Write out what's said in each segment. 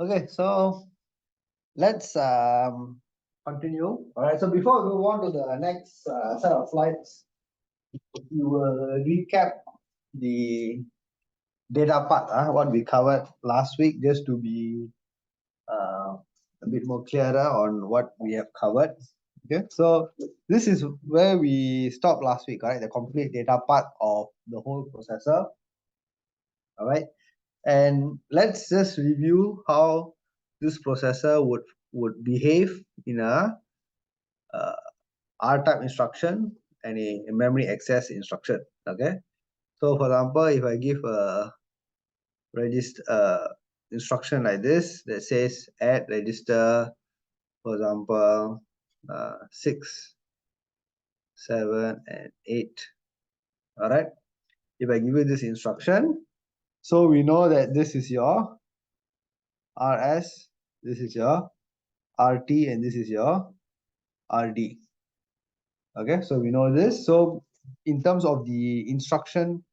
Okay, so let's continue. All right, so before we move on to the next set of slides, we will recap the data part, what we covered last week, just to be a bit more clearer on what we have covered. Okay, so this is where we stopped last week, right? The complete data part of the whole processor. All right, and let's just review how this processor would behave in a R type instruction and a memory access instruction. Okay, so for example, if I give a register instruction like this that says add register, for example, 6, 7, and 8. All right, if I give you this instruction, so we know that this is your RS, this is your RT, and this is your RD. Okay, so we know this. So in terms of the instruction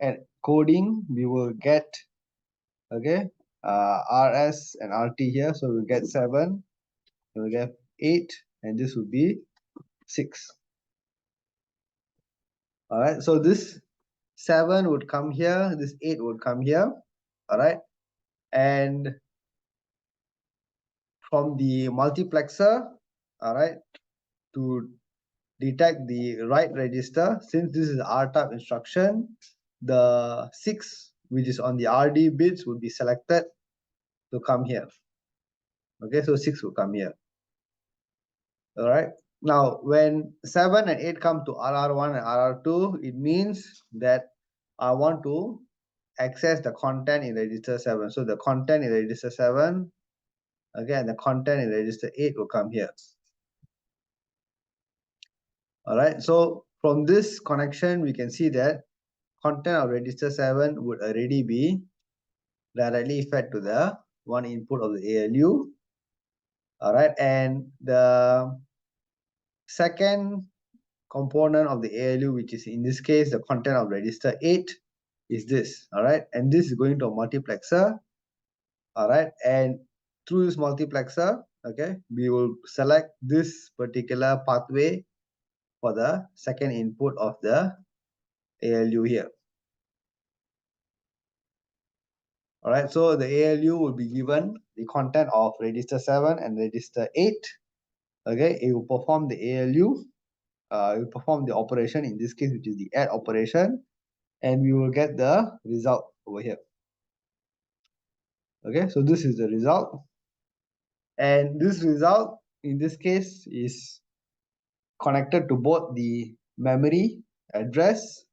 and coding, we will get, okay, RS and RT here. So we'll get 7, we'll get 8, and this would be 6. All right, so this 7 would come here, this 8 would come here. All right, and from the multiplexer, all right, to detect the right register, since this is R type instruction, the 6 which is on the RD bits would be selected to come here. Okay, so 6 will come here. All right, now when 7 and 8 come to RR1 and RR2, it means that I want to access the content in register 7. So the content in register 7, again, the content in register 8 will come here. All right, so from this connection, we can see that content of register 7 would already be directly fed to the one input of the ALU. All right, and the second component of the ALU, which is in this case the content of register 8, is this. All right, and this is going to a multiplexer. All right, and through this multiplexer, okay, we will select this particular pathway for the second input of the ALU here. All right, so the ALU will be given the content of register 7 and register 8. Okay, it will perform the ALU, it will perform the operation in this case, which is the add operation, and we will get the result over here. Okay, so this is the result, and this result in this case is connected to both the memory address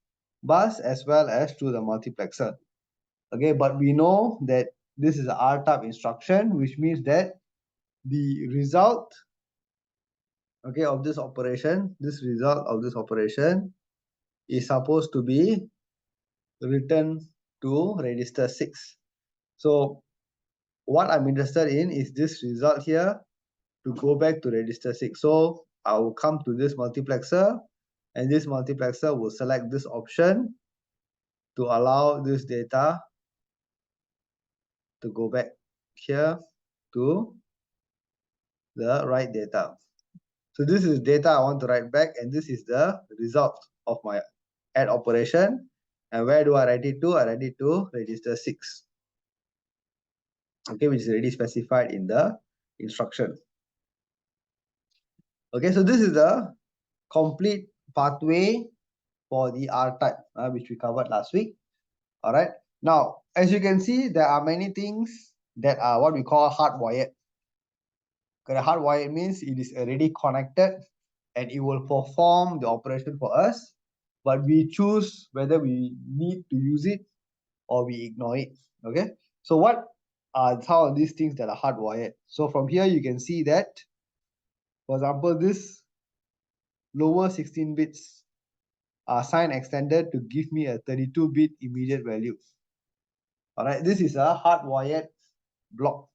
bus as well as to the multiplexer. Okay, but we know that this is an R type instruction, which means that the result, okay, of this operation, this result of this operation is supposed to be written to register 6. So what I'm interested in is this result here to go back to register 6. So I will come to this multiplexer, and this multiplexer will select this option to allow this data to go back here to the right data. So this is data I want to write back, and this is the result of my add operation. And where do I write it to? I write it to register 6. Okay, which is already specified in the instruction. Okay, so this is the complete pathway for the R type, which we covered last week. All right, now as you can see, there are many things that are what we call hardwired. Okay, hardwired means it is already connected and it will perform the operation for us, but we choose whether we need to use it or we ignore it. Okay, so what are some of these things that are hardwired? So from here you can see that, for example, this lower 16 bits are sign extended to give me a 32-bit immediate value. All right, this is a hardwired block.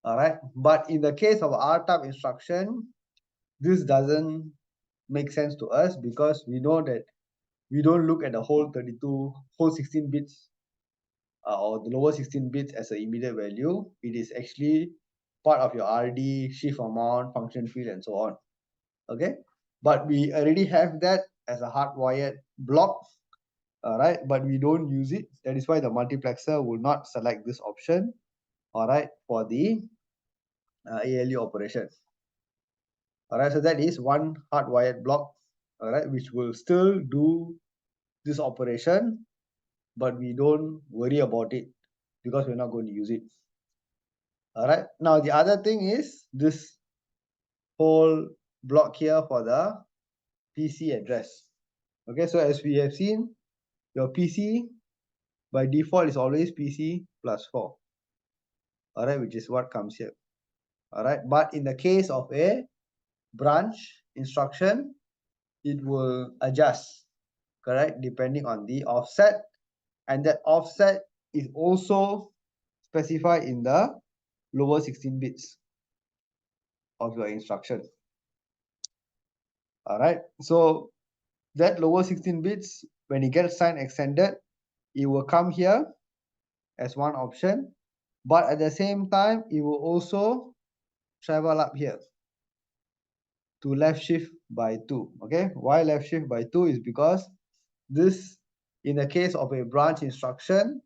All right, but in the case of R type instruction, this doesn't make sense to us because we know that we don't look at the whole 16 bits or the lower 16 bits as an immediate value, it is actually part of your RD, shift amount, function field, and so on. Okay, but we already have that as a hardwired block. All right, but we don't use it. That is why the multiplexer will not select this option. All right, for the ALU operation. All right, so that is one hardwired block. All right, which will still do this operation, but we don't worry about it because we're not going to use it. All right, now the other thing is this whole block here for the PC address. Okay, so as we have seen, your PC by default is always PC plus 4. All right, which is what comes here. All right, but in the case of a branch instruction, it will adjust, correct, depending on the offset, and that offset is also specified in the lower 16 bits of your instruction. All right, so that lower 16 bits, when it gets signed extended, it will come here as one option, but at the same time it will also travel up here to left shift by 2. Okay, why left shift by 2 is because this, in the case of a branch instruction,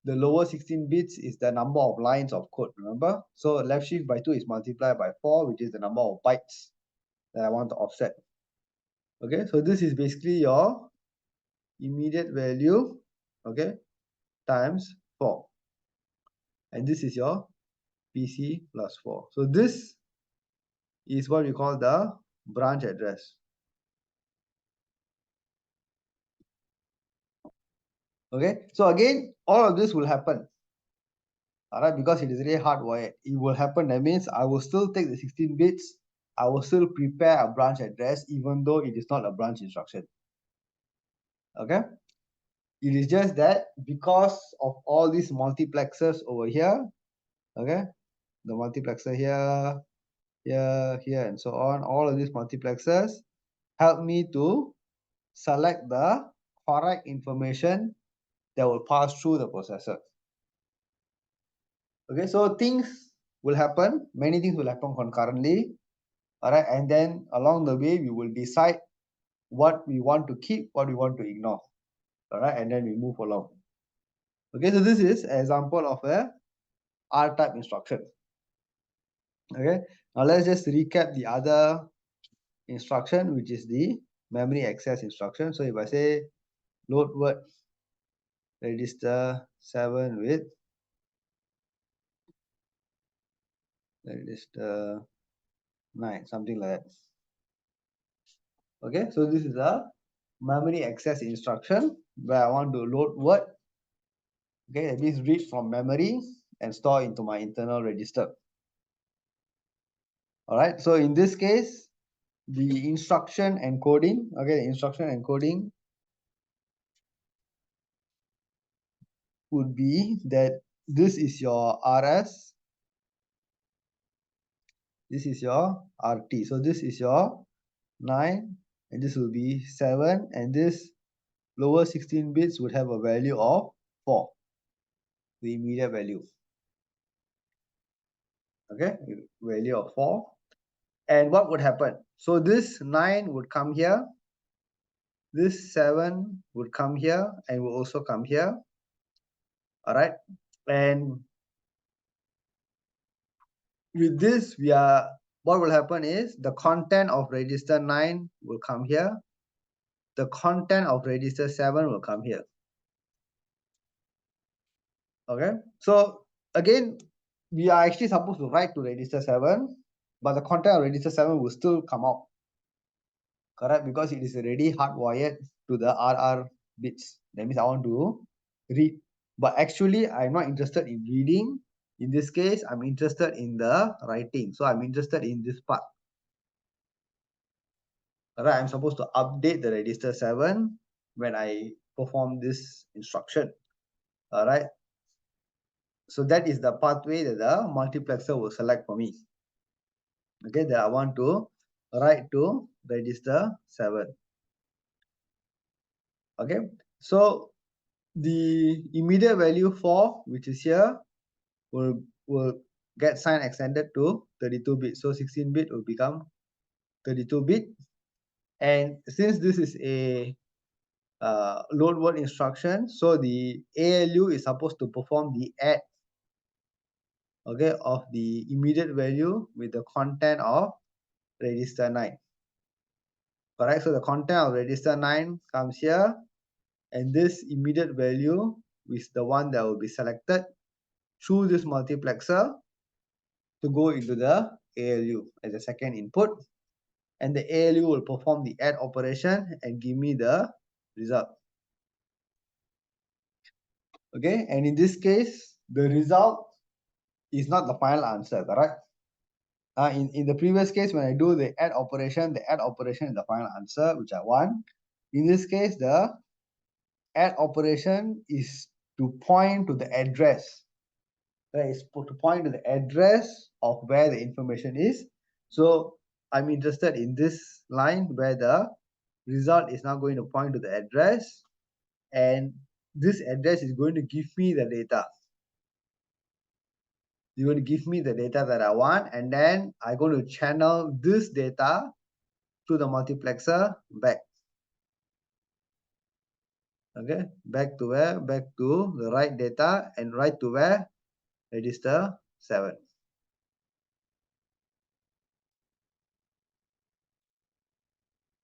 the lower 16 bits is the number of lines of code, remember? So left shift by 2 is multiplied by 4, which is the number of bytes that I want to offset. Okay, so this is basically your immediate value, okay, times 4, and this is your PC plus 4. So this is what we call the branch address. Okay, so again, all of this will happen, all right, because it is really hardwired. It will happen. That means I will still take the 16 bits. I will still prepare a branch address, even though it is not a branch instruction. Okay, it is just that because of all these multiplexers over here, okay, the multiplexer here, here, and so on, all of these multiplexers help me to select the correct information that will pass through the processor. Okay, so things will happen, many things will happen concurrently. All right, and then along the way we will decide what we want to keep, what we want to ignore. All right, and then we move along. Okay, so this is an example of a R type instruction. Okay, now let's just recap the other instruction, which is the memory access instruction. So if I say load word register 7 with register 9, something like that. Okay, so this is a memory access instruction where I want to load word. Okay, that means read from memory and store into my internal register. All right, so in this case, the instruction encoding, okay, the instruction encoding would be that this is your RS, this is your RT. So this is your 9, and this will be 7, and this lower 16 bits would have a value of 4, the immediate value. Okay, value of 4. And what would happen? So this 9 would come here, this 7 would come here, and will also come here. All right, and with this, what will happen is the content of register 9 will come here, the content of register 7 will come here. Okay, so again, we are actually supposed to write to register 7, but the content of register 7 will still come out, correct, because it is already hardwired to the RR bits. That means I want to read, but actually I'm not interested in reading. In this case, I'm interested in the writing, so I'm interested in this part. All right, I'm supposed to update the register 7 when I perform this instruction. All right, so that is the pathway that the multiplexer will select for me. Okay, that I want to write to register 7. Okay, so the immediate value 4, which is here, will get sign extended to 32 bit. So 16 bit will become 32 bit. And since this is a load word instruction, so the ALU is supposed to perform the add, okay, of the immediate value with the content of register 9. Correct. So the content of register 9 comes here, and this immediate value is the one that will be selected through this multiplexer to go into the ALU as a second input, and the ALU will perform the add operation and give me the result. Okay, and in this case, the result is not the final answer, correct? In the previous case, when I do the add operation is the final answer, which I want. In this case, the add operation is to point to the address. Right, it's to point to the address of where the information is. So I'm interested in this line where the result is now going to point to the address, and this address is going to give me the data. You're going to give me the data that I want, and then I'm going to channel this data to the multiplexer back. Okay, back to where? Back to the right data, and right to where? Register 7.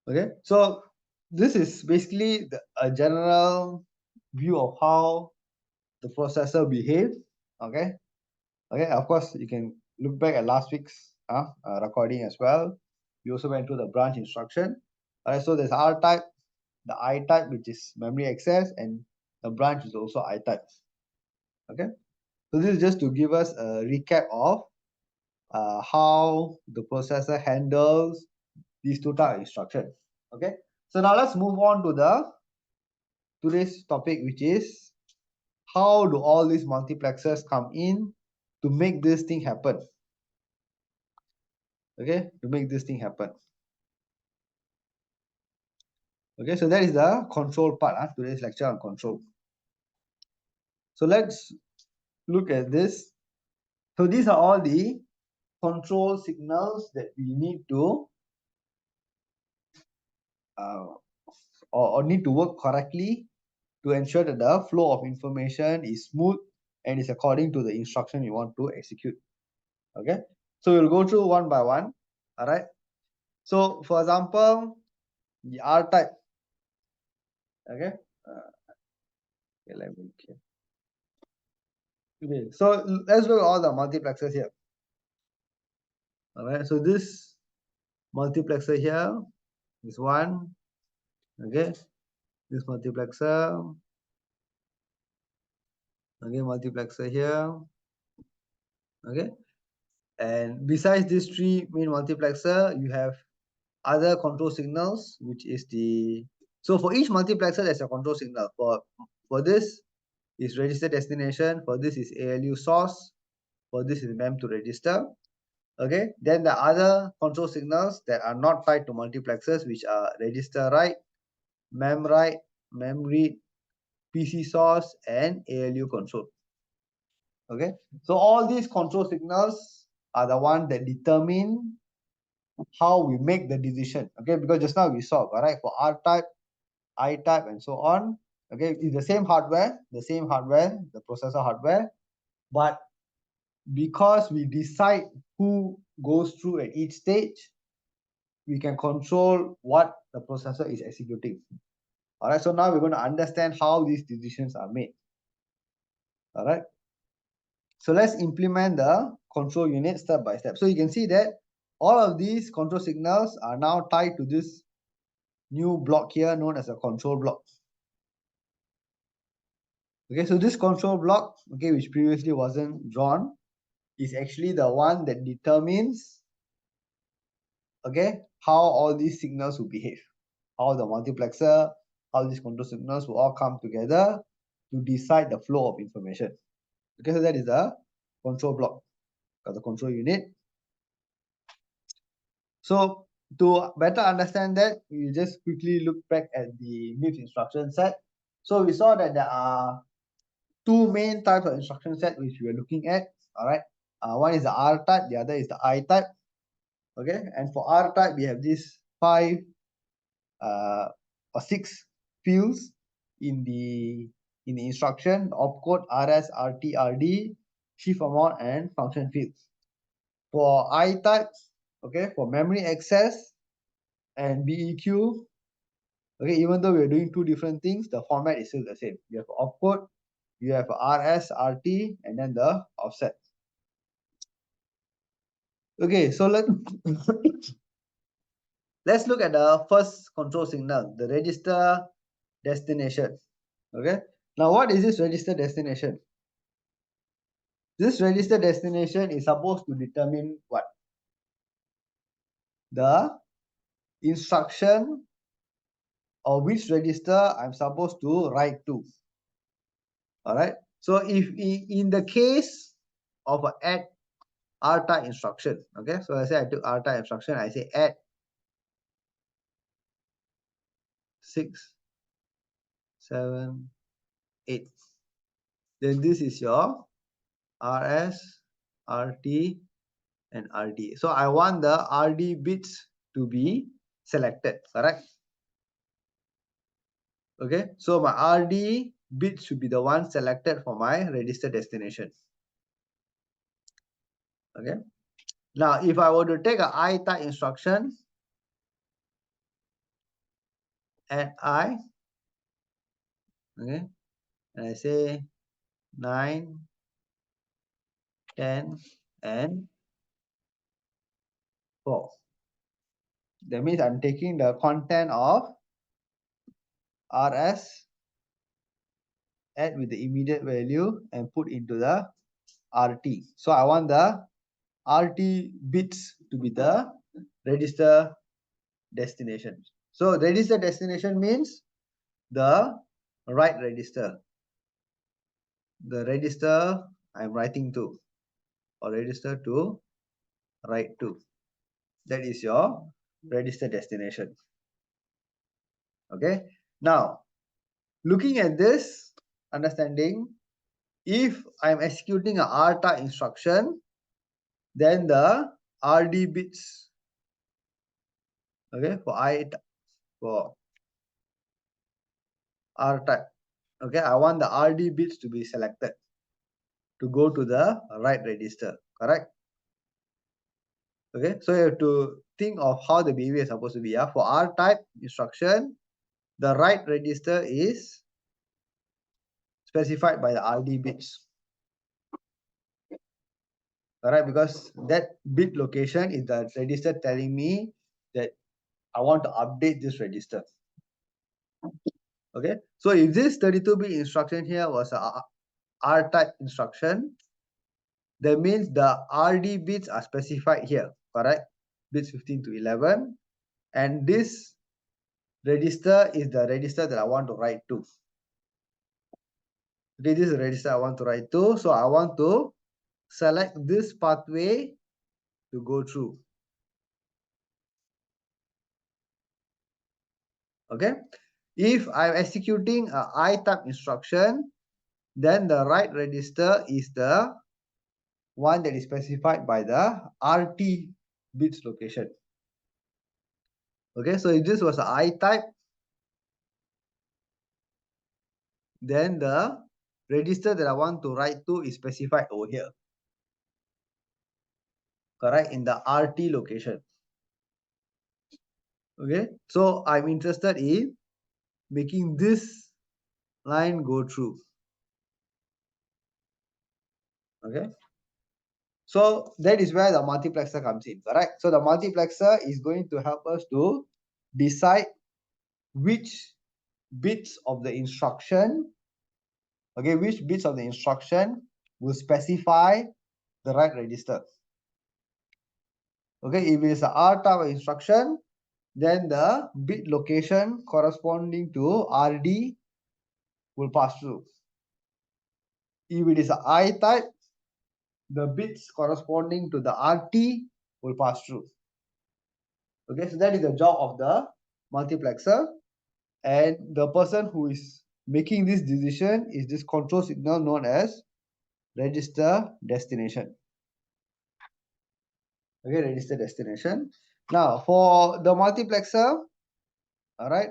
Okay, so this is basically a general view of how the processor behaves. Okay, of course you can look back at last week's recording as well. We also went through the branch instruction. All right, so there's R type, the I type, which is memory access, and the branch is also I type. Okay, so this is just to give us a recap of how the processor handles these two type of instructions. Okay, so now let's move on to the today's topic, which is how do all these multiplexers come in to make this thing happen. Okay, to make this thing happen. Okay, so that is the control part. Today's lecture on control. So let's look at this. So these are all the control signals that we need to or need to work correctly to ensure that the flow of information is smooth and is according to the instruction you want to execute. Okay, so we'll go through one by one. All right, so for example, the R type. Okay, let me okay, so let's look at all the multiplexers here. All right, so this multiplexer here is one. Okay, this multiplexer. Okay, multiplexer here. Okay, and besides these three main multiplexer, you have other control signals, which is the, so for each multiplexer there's a control signal. For this is register destination, for this is ALU source, for this is mem to register. Okay, then the other control signals that are not tied to multiplexers, which are register write, mem write, mem read, PC source, and ALU control. Okay, so all these control signals are the one that determine how we make the decision. Okay, because just now we saw, right, for R type, I type, and so on. Okay, it's the same hardware, the processor hardware, but because we decide who goes through at each stage, we can control what the processor is executing. All right, so now we're going to understand how these decisions are made. All right, so let's implement the control unit step by step. So you can see that all of these control signals are now tied to this new block here known as a control block. Okay, so this control block, okay, which previously wasn't drawn, is actually the one that determines, okay, how all these signals will behave, how the multiplexer, how these control signals will all come together to decide the flow of information. Okay, so that is the control block or the control unit. So to better understand that, we just quickly look back at the MIPS instruction set. So we saw that there are two main types of instruction set which we are looking at. All right. One is the R type, the other is the I type. Okay. And for R type, we have these five or six fields in the instruction: opcode, RS, RT, RD, shift amount, and function fields. For I type, okay, for memory access and BEQ, okay, even though we're doing two different things, the format is still the same. You have opcode, you have RS, RT, and then the offset. Okay, so let's look at the first control signal, the register destination. Okay, now what is this register destination? This register destination is supposed to determine what? The instruction or which register I'm supposed to write to. All right. So if in the case of an add R type instruction, okay. So I say I took R type instruction, I say add 6, 7, 8. Then this is your RS, RT, and RD. So I want the RD bits to be selected, correct? Okay, so my RD bit should be the one selected for my register destination. Okay, now if I were to take a I type instruction, add I, okay, and I say 9, 10, and 4. That means I'm taking the content of RS, add with the immediate value, and put into the RT. So I want the RT bits to be the register destination. So register destination means the write register, the register I'm writing to, or register to write to. That is your register destination. Okay, now looking at this understanding, if I'm executing a R type instruction, then the RD bits, okay, for R type, okay, I want the RD bits to be selected to go to the right register, correct? Okay, so you have to think of how the behavior is supposed to be. Yeah, for R type instruction, the right register is specified by the RD bits. All right, because that bit location is the register telling me that I want to update this register. Okay, so if this 32-bit instruction here was a R type instruction, that means the RD bits are specified here, correct? Bits 15 to 11, and this register is the register that I want to write to. Okay, this is the register I want to write to, so I want to select this pathway to go through. Okay, if I'm executing a I type instruction, then the right register is the one that is specified by the RT bits location. Okay, so if this was a I type, then the register that I want to write to is specified over here, correct, in the RT location. Okay, so I'm interested in making this line go through. Okay, so that is where the multiplexer comes in, correct? So the multiplexer is going to help us to decide which bits of the instruction, okay, which bits of the instruction will specify the right register. Okay, if it is a R type of instruction, then the bit location corresponding to RD will pass through. If it is a I type, the bits corresponding to the RT will pass through. Okay, so that is the job of the multiplexer, and the person who is making this decision is this control signal known as register destination. Okay, register destination. Now for the multiplexer, all right,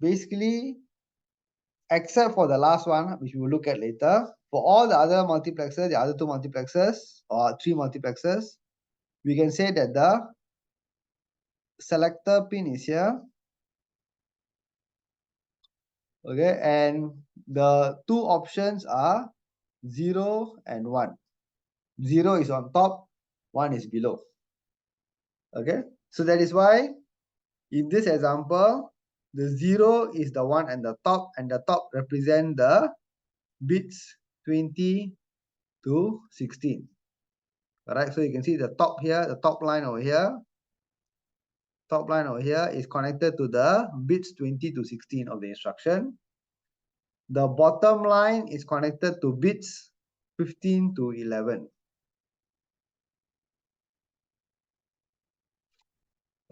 basically, except for the last one, which we will look at later, for all the other multiplexers, the other two multiplexers or three multiplexers, we can say that the selector pin is here. Okay, and the two options are 0 and 1. 0 is on top, 1 is below. Okay, so that is why in this example, the 0 is the one at the top, and the top represent the bits 20 to 16. All right, so you can see the top here, the top line over here. Top line over here is connected to the bits 20 to 16 of the instruction. The bottom line is connected to bits 15 to 11.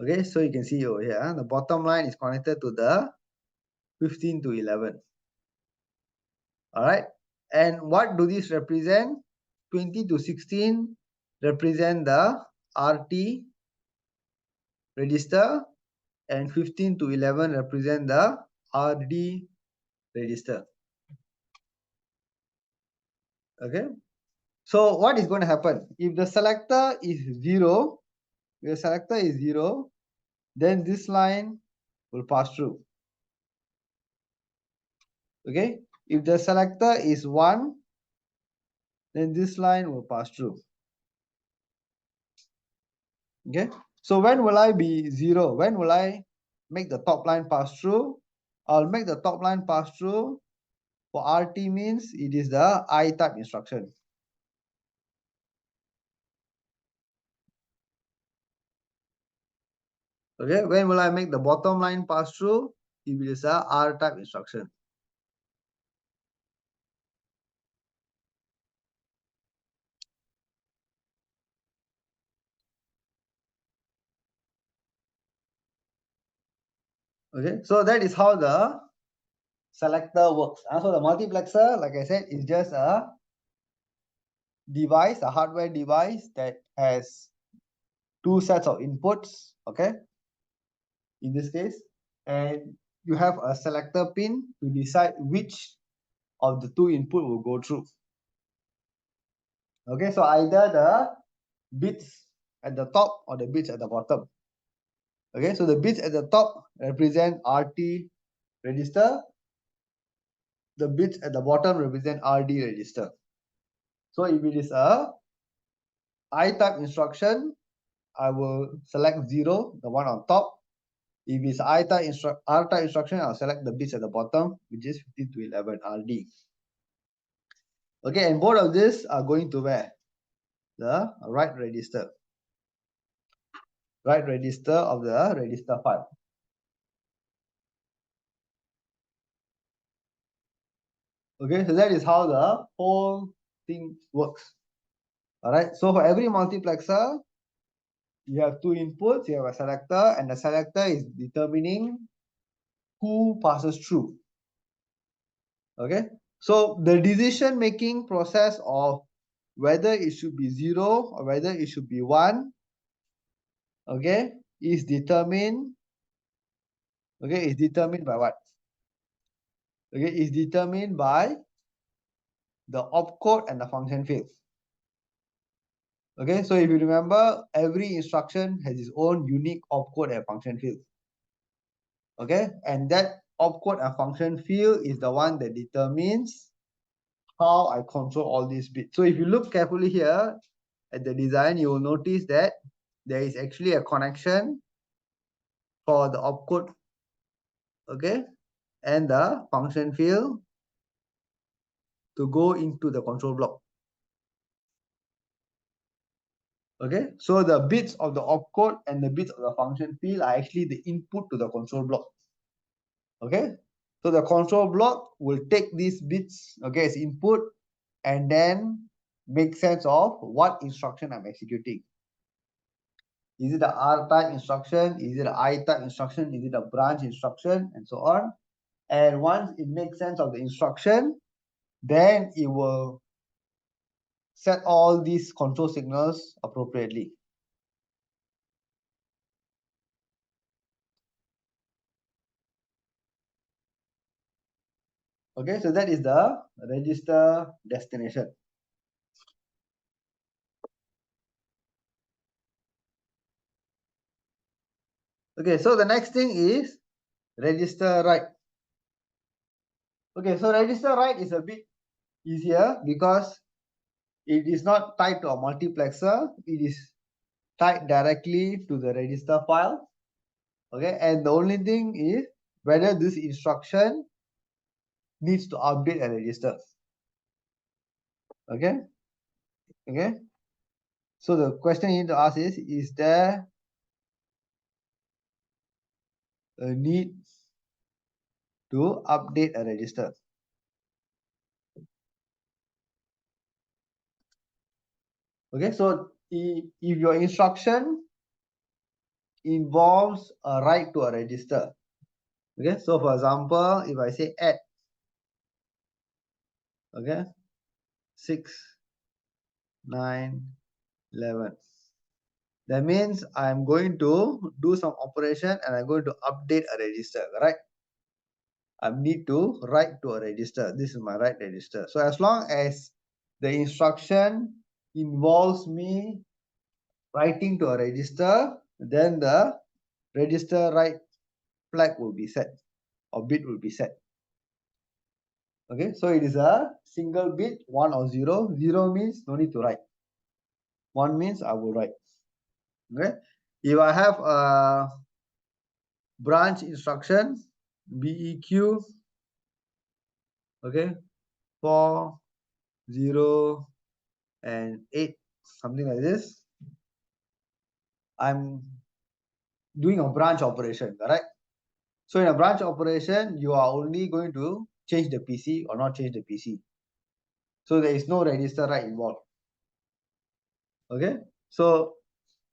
Okay, so you can see over here, the bottom line is connected to the 15 to 11. All right, and what do these represent? 20 to 16 represent the RT register, and 15 to 11 represent the RD register. Okay, so what is going to happen if the selector is 0? If the selector is 0, then this line will pass through. Okay, if the selector is 1, then this line will pass through. Okay, so when will I be 0? When will I make the top line pass through? I'll make the top line pass through. For RT means it is the I type instruction. Okay, when will I make the bottom line pass through? If it is a R type instruction. Okay, so that is how the selector works. So the multiplexer, like I said, is just a device, a hardware device that has two sets of inputs. Okay, in this case, and you have a selector pin to decide which of the two input will go through. Okay, so either the bits at the top or the bits at the bottom. Okay, so the bits at the top represent RT register. The bits at the bottom represent RD register. So if it is a I type instruction, I will select 0, the one on top. If it's R type instruction, I'll select the bits at the bottom, which is 15 to 11 RD. Okay, and both of these are going to where? The right register. Right register of the register file. Okay, so that is how the whole thing works. All right, so for every multiplexer, you have two inputs, you have a selector, and the selector is determining who passes through. Okay, so the decision making process of whether it should be 0 or whether it should be 1, okay, is determined. Okay, is determined by what? Okay, is determined by the opcode and the function field. Okay, so if you remember, every instruction has its own unique opcode and function field. Okay, and that opcode and function field is the one that determines how I control all these bits. So if you look carefully here at the design, you will notice that there is actually a connection for the opcode, okay, and the function field to go into the control block. Okay, so the bits of the opcode and the bits of the function field are actually the input to the control block. Okay, so the control block will take these bits, okay, as input, and then make sense of what instruction I'm executing. Is it a R type instruction? Is it an I type instruction? Is it a branch instruction? And so on. And once it makes sense of the instruction, then it will set all these control signals appropriately. Okay, so that is the register destination. Okay, so the next thing is register write. Okay, so register write is a bit easier because it is not tied to a multiplexer. It is tied directly to the register file. Okay, and the only thing is whether this instruction needs to update a register. Okay, okay. So the question you need to ask is there a need to update a register? Okay, so if your instruction involves a write to a register, okay, so for example, if I say add, okay, 6, 9, 11, that means I'm going to do some operation and I'm going to update a register, right? I need to write to a register. This is my write register. So as long as the instruction involves me writing to a register, then the register write flag will be set or bit will be set. Okay, so it is a single bit, 1 or 0. 0 means no need to write. 1 means I will write. Okay, if I have a branch instruction, BEQ, okay, 4, 0, and 8, something like this, I'm doing a branch operation, correct? So in a branch operation, you are only going to change the PC or not change the PC. So there is no register write involved. Okay, so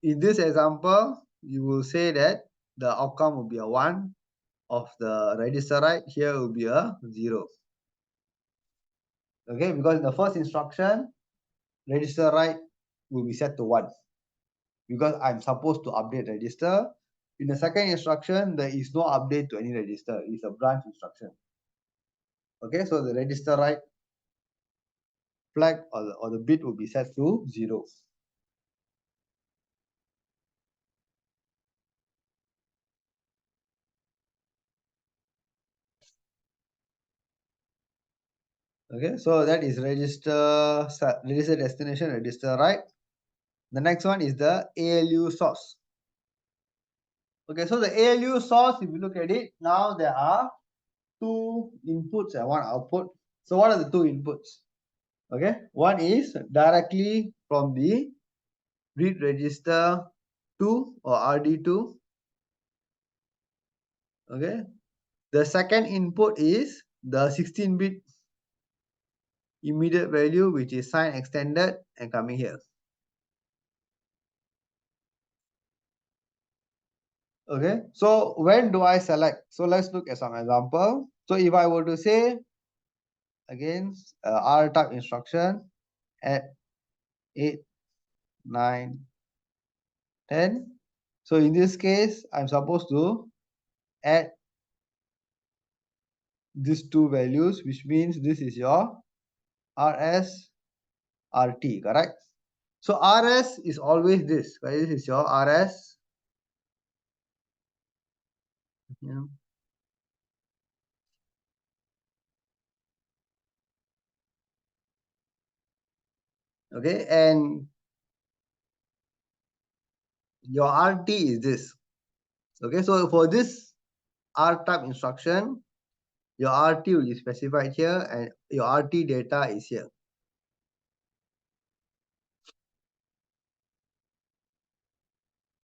in this example, you will say that the outcome will be a 1 of the register write. Here will be a 0. Okay, because in the first instruction, register write will be set to 1 because I'm supposed to update register. In the second instruction, there is no update to any register. It's a branch instruction. Okay, so the register write flag or the bit will be set to 0. Okay, so that is register destination, register write. The next one is the ALU source. Okay, so the ALU source, if you look at it, now there are 2 inputs and 1 output. So what are the 2 inputs? Okay, one is directly from the read register 2 or RD2. Okay, the second input is the 16-bit immediate value, which is sign extended and coming here. Okay, so when do I select? So let's look at some example. So if I were to say again R type instruction at 8, 9, 10. So in this case, I'm supposed to add these 2 values, which means this is your RS, RT, correct? So RS is always this, right? This is your RS. Yeah. Okay, and your RT is this. Okay, so for this R type instruction, your RT will be specified here and your RT data is here.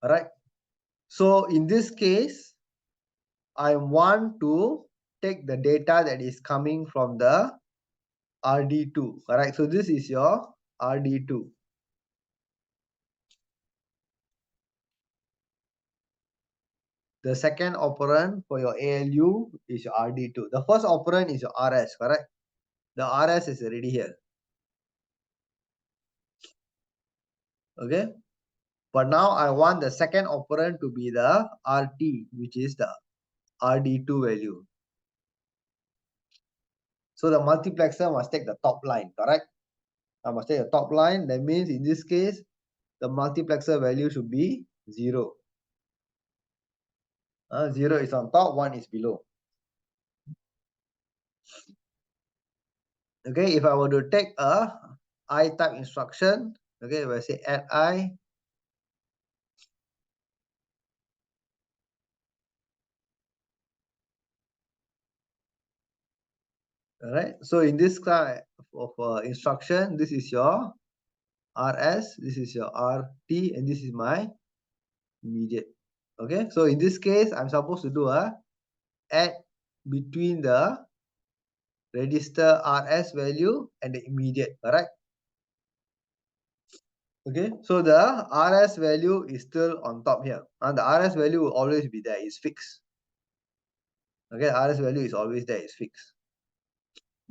All right. So in this case, I want to take the data that is coming from the RD2. Correct. So this is your RD2. the second operand for your ALU is your RD2. The first operand is your RS, correct? The RS is already here. Okay. But now I want the second operand to be the RT, which is the RD2 value. So the multiplexer must take the top line, correct? I must take the top line. That means in this case, the multiplexer value should be 0. 0 is on top, 1 is below. Okay, if I were to take a I type instruction, okay, if I say add I, all right. So in this kind of instruction, this is your RS, this is your RT, and this is my immediate. Okay, so in this case, I'm supposed to do a add between the register RS value and the immediate, correct? Okay, so the RS value is still on top here, and the RS value will always be there, it's fixed. Okay, RS value is always there, it's fixed.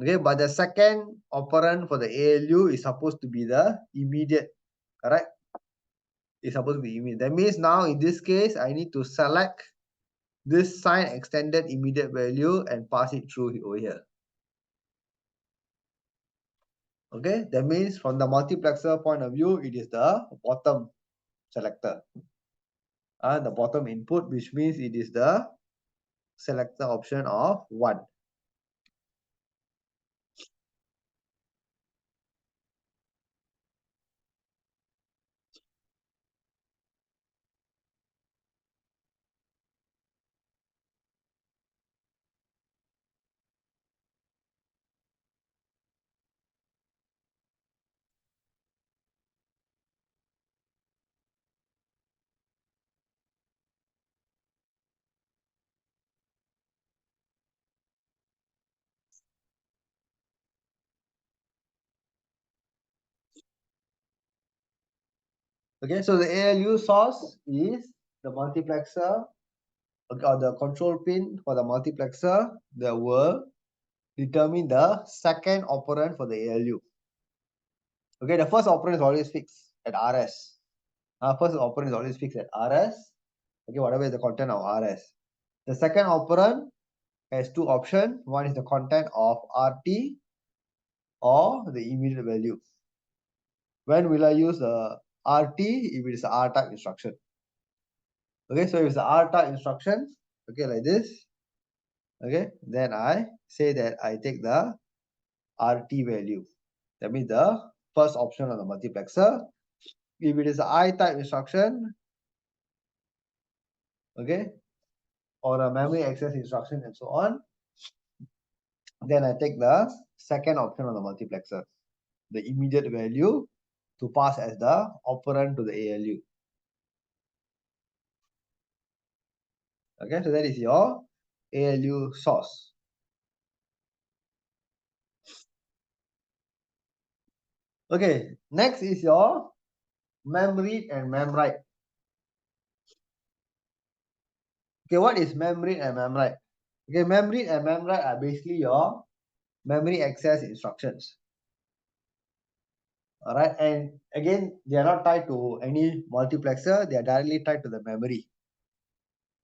Okay, but the second operand for the ALU is supposed to be the immediate, correct? It's supposed to be immediate. That means now in this case, I need to select this sign extended immediate value and pass it through over here. Okay, that means from the multiplexer point of view, it is the bottom selector. The bottom input, which means it is the selector option of 1. Okay, so the ALU source is the multiplexer, or the control pin for the multiplexer that will determine the second operand for the ALU. Okay, the first operand is always fixed at RS. First operand is always fixed at RS. Okay, whatever is the content of RS. The second operand has two options. One is the content of RT or the immediate value. When will I use the RT? If it is the R type instruction. Okay, so if it's the R type instruction, okay, like this. Okay, then I say that I take the RT value. That means the first option on the multiplexer. If it is the I type instruction, okay, or a memory access instruction and so on, then I take the second option on the multiplexer, the immediate value, to pass as the operand to the ALU. Okay, so that is your ALU source. Okay, next is your mem read and mem write. Okay, what is mem read and mem write? Okay, mem read and mem write are basically your memory access instructions. All right, and again, they are not tied to any multiplexer, they are directly tied to the memory.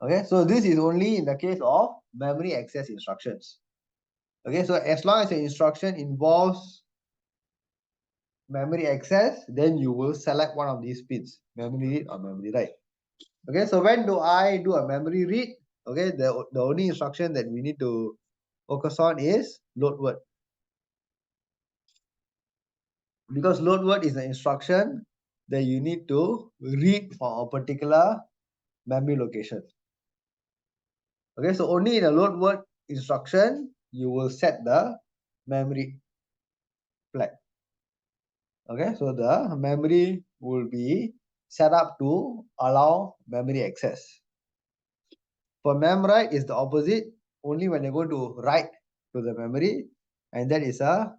Okay, so this is only in the case of memory access instructions. Okay, so as long as the instruction involves memory access, then you will select one of these pins, memory read or memory write. Okay, so when do I do a memory read? Okay, the only instruction that we need to focus on is load word. Because load word is the instruction that you need to read from a particular memory location. Okay, so only in a load word instruction, you will set the memory flag. Okay, so the memory will be set up to allow memory access. For mem write is the opposite, only when you go to write to the memory, and that is a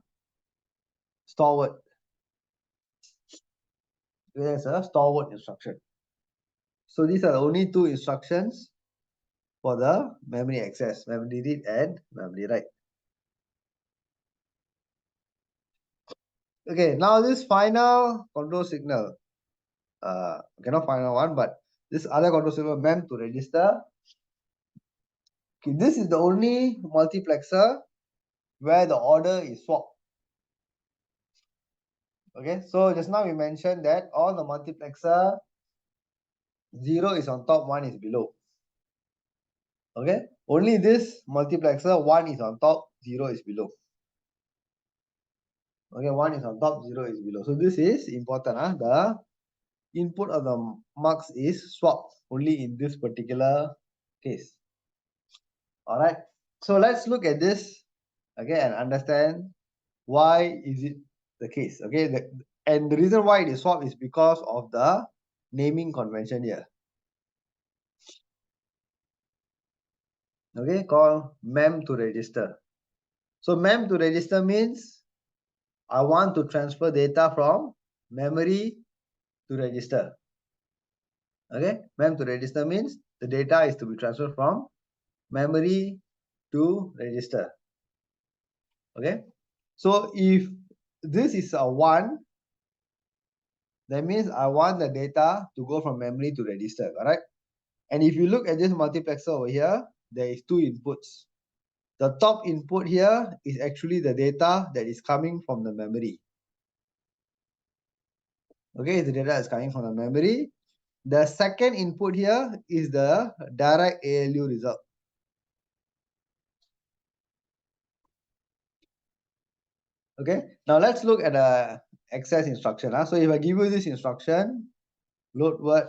store word. There's a store word instruction. So these are the only two instructions for the memory access, memory read and memory write. Okay, now this final control signal, okay, not final one, but this other control signal meant to register. Okay, this is the only multiplexer where the order is swapped. Okay, so just now we mentioned that all the multiplexer 0 is on top, 1 is below. Okay, only this multiplexer 1 is on top, 0 is below. Okay, 1 is on top, 0 is below. So this is important. The input of the mux is swapped only in this particular case. All right, so let's look at this, okay, and understand why is it the case. Okay, and the reason why it is swapped is because of the naming convention here. Okay, called mem to register. So mem to register means I want to transfer data from memory to register. Okay, mem to register means the data is to be transferred from memory to register. Okay, so if this is a 1, that means I want the data to go from memory to register. Correct? And if you look at this multiplexer over here, there is 2 inputs. The top input here is actually the data that is coming from the memory. Okay, the data is coming from the memory. The second input here is the direct ALU result. Okay, now let's look at the access instruction. So if I give you this instruction, load word,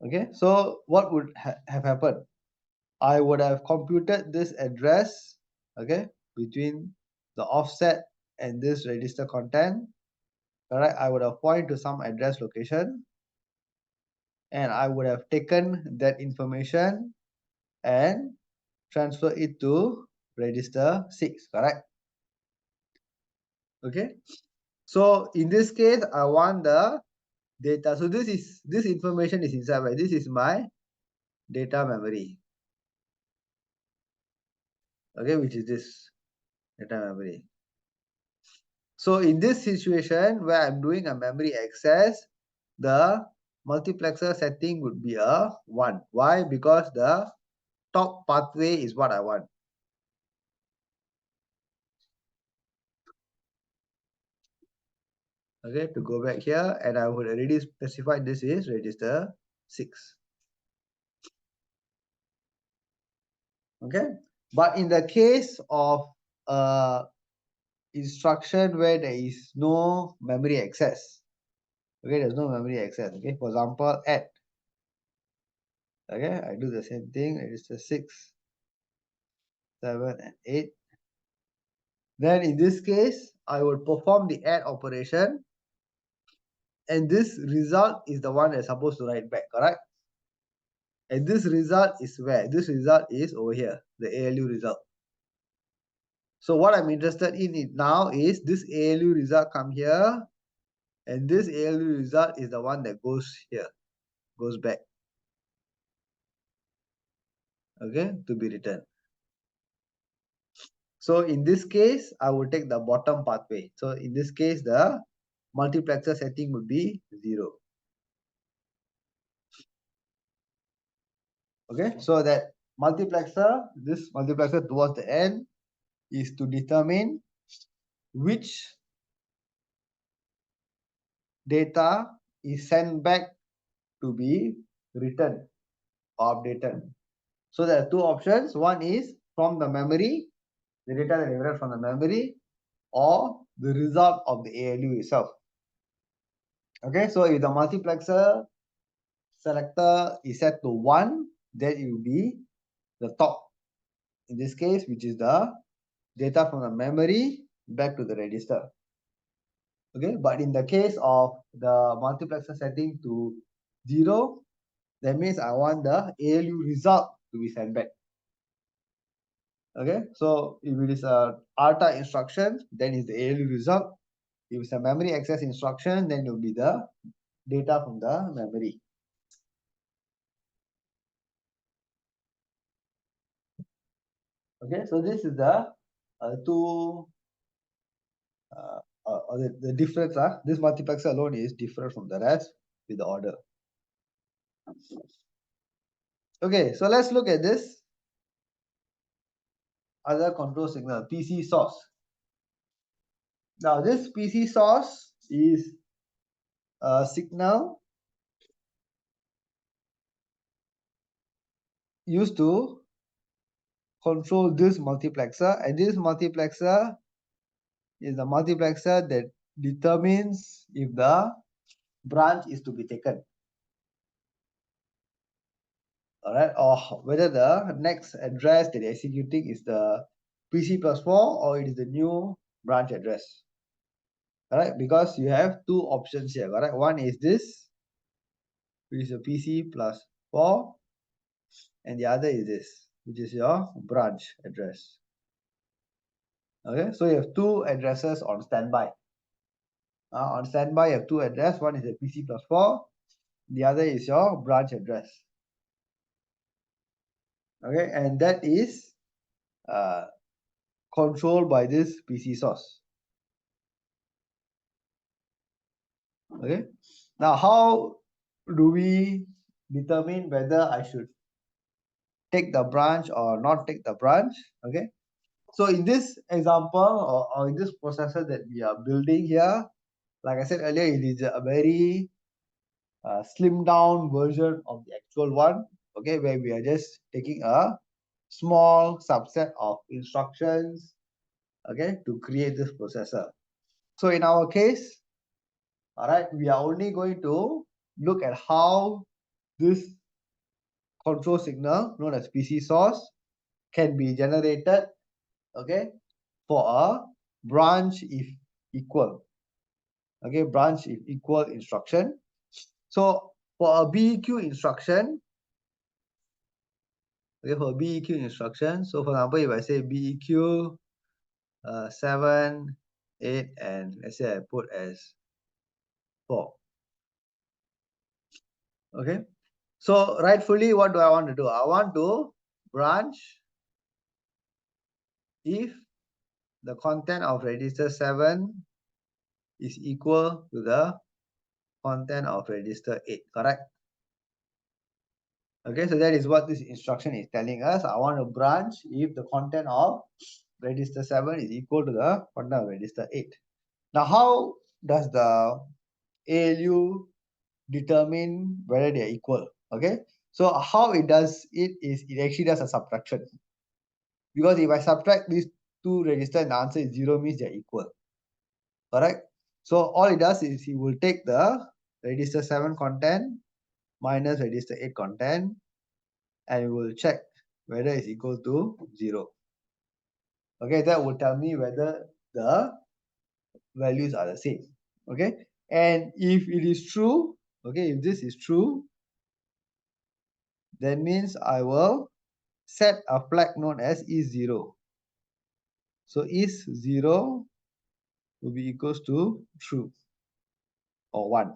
okay, so what would have happened? I would have computed this address, okay, between the offset and this register content. Correct, I would have pointed to some address location, and I would have taken that information and transfer it to register 6. Correct? Okay, so in this case I want the data. So this information is inside where this is my data memory. Okay, which is this data memory. So in this situation where I'm doing a memory access, the multiplexer setting would be a 1. Why? Because the top pathway is what I want. Okay, to go back here, and I would already specify this is register 6. Okay, but in the case of instruction where there is no memory access, okay, there's no memory access. Okay, for example, add. Okay, I do the same thing, register 6, 7, and 8. Then in this case, I will perform the add operation, and this result is the one that's supposed to write back. Correct? And this result is where? This result is over here, the ALU result. So what I'm interested in it now is this ALU result come here, and this ALU result is the one that goes here, goes back. Okay, to be written. So in this case, I will take the bottom pathway. So in this case, the multiplexer setting would be 0. Okay, so that multiplexer, this multiplexer towards the end is to determine which data is sent back to be written or updated. So there are 2 options. One is from the memory, the data that is read from the memory, or the result of the ALU itself. Okay, so if the multiplexer selector is set to 1, then it will be the top in this case, which is the data from the memory back to the register. Okay, but in the case of the multiplexer setting to 0, that means I want the ALU result to be sent back. Okay, so if it is a ARTA instruction, then is the ALU result. If it's a memory access instruction, then it will be the data from the memory. Okay, so this is the two the difference. This multiplexer alone is different from the rest with the order. Okay, so let's look at this other control signal, PC source. Now this PC source is a signal used to control this multiplexer, and this multiplexer is the multiplexer that determines if the branch is to be taken. All right, or whether the next address that you're executing is the PC plus 4 or it is the new branch address. All right, because you have two options here. All right, one is this, which is a PC plus 4, and the other is this, which is your branch address. Okay, so you have two addresses on standby. On standby, you have two addresses. One is a PC plus 4, the other is your branch address. Okay, and that is controlled by this PC source. Okay, now how do we determine whether I should take the branch or not take the branch? Okay, so in this example or in this processor that we are building here, like I said earlier, it is a very slimmed down version of the actual one. Okay, where we are just taking a small subset of instructions, okay, to create this processor. So in our case, all right, we are only going to look at how this control signal known as PC source can be generated, okay, for a branch if equal, okay, branch if equal instruction. So for a BEQ instruction, okay, for BEQ instruction, so for example, if I say BEQ 7, 8, and let's say I put as 4. Okay, so rightfully, what do I want to do? I want to branch if the content of register 7 is equal to the content of register 8, correct? Okay, so that is what this instruction is telling us. I want to branch if the content of register 7 is equal to the content of register 8. Now, how does the ALU determine whether they are equal? Okay, so how it does it is it actually does a subtraction, because if I subtract these two registers and the answer is 0, means they're equal. Correct. So all it does is it will take the register 7 content minus register 8 content, and it will check whether it's equal to 0. Okay, that will tell me whether the values are the same. Okay, and if it is true, okay, if this is true, that means I will set a flag known as is0. So is0 will be equals to true or 1.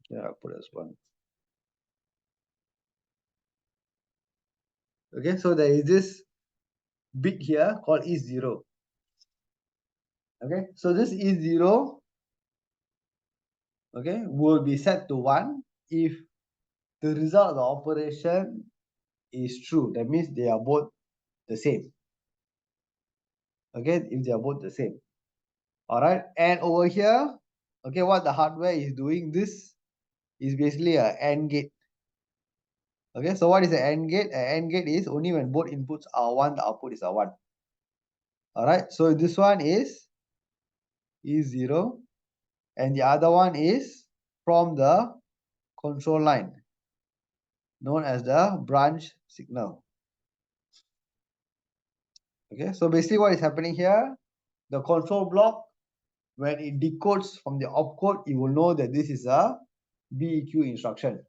Yeah, I'll put as 1. Okay, so there is this bit here called is0. Okay, so this is0, okay, will be set to 1 if the result of the operation is true. That means they are both the same. Okay, if they are both the same. All right, and over here, okay, what the hardware is doing, this is basically a AND gate. Okay, so what is an AND gate? An AND gate is only when both inputs are 1, the output is a 1. All right, so this one is 0, and the other one is from the control line, known as the branch signal. Okay, so basically what is happening here, the control block, when it decodes from the opcode, it will know that this is a BEQ instruction.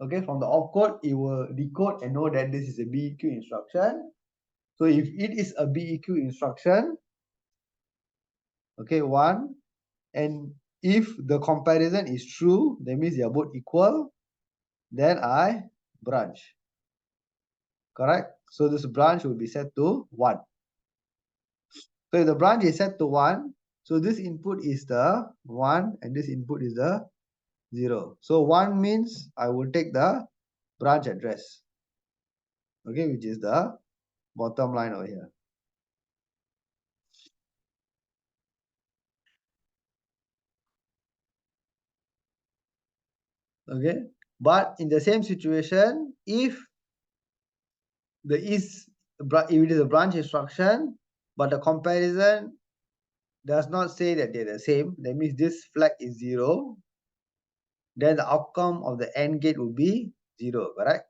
Okay, from the opcode, it will decode and know that this is a BEQ instruction. So if it is a BEQ instruction, okay, one, and if the comparison is true, that means they are both equal, then I branch. Correct? So this branch will be set to 1. So if the branch is set to 1, so this input is the 1 and this input is the 0. So 1 means I will take the branch address, okay, which is the bottom line over here. Okay, but in the same situation, if if it is a branch instruction, but the comparison does not say that they're the same, that means this flag is 0, then the outcome of the AND gate will be 0, correct?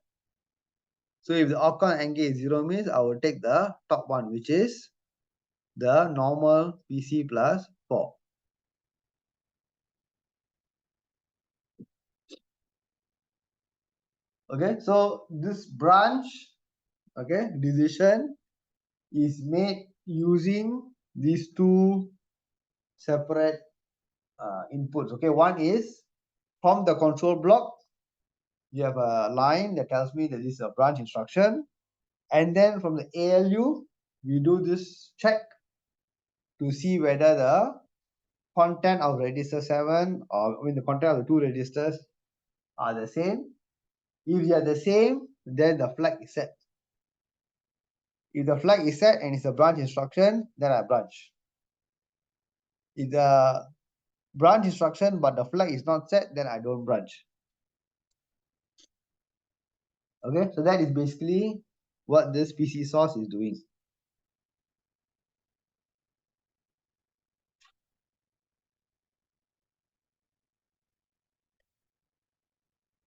So if the outcome AND gate is 0 means I will take the top one, which is the normal PC plus 4. Okay, so this branch, okay, decision is made using these two separate inputs. Okay, one is from the control block, you have a line that tells me that this is a branch instruction, and then from the ALU, we do this check to see whether the content of register 7 or the content of the two registers are the same. If they are the same, then the flag is set. If the flag is set and it's a branch instruction, then I branch. If the branch instruction but the flag is not set, then I don't branch. Okay, so that is basically what this PC source is doing.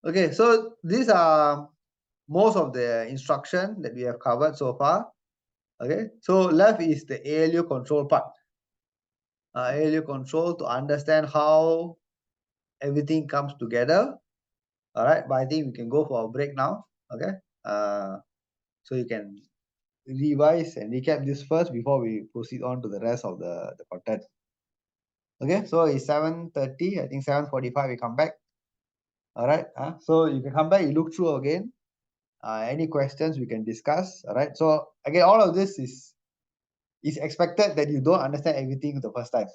Okay, so these are most of the instruction that we have covered so far. Okay, so left is the ALU control part. ALU control to understand how everything comes together. All right, but I think we can go for a break now. Okay, so you can revise and recap this first before we proceed on to the rest of the content. Okay, so it's 7:30. I think 7:45 we come back. All right, so you can come back, you look through again. Any questions we can discuss. All right, so again, all of this is expected that you don't understand everything the first time.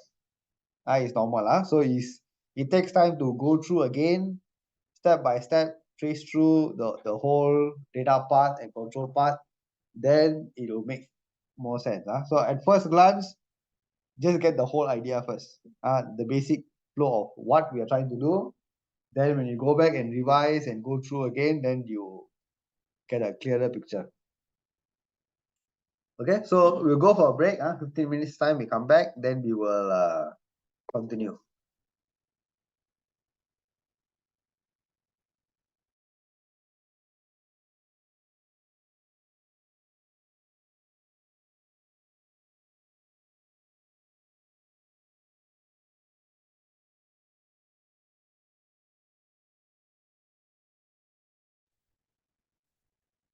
It's normal. So it takes time to go through again, step by step, trace through the whole data path and control path. Then it will make more sense. So at first glance, just get the whole idea first. The basic flow of what we are trying to do. Then when you go back and revise and go through again, then you get a clearer picture. Okay, so we'll go for a break. 15 minutes time, we come back, then we will continue.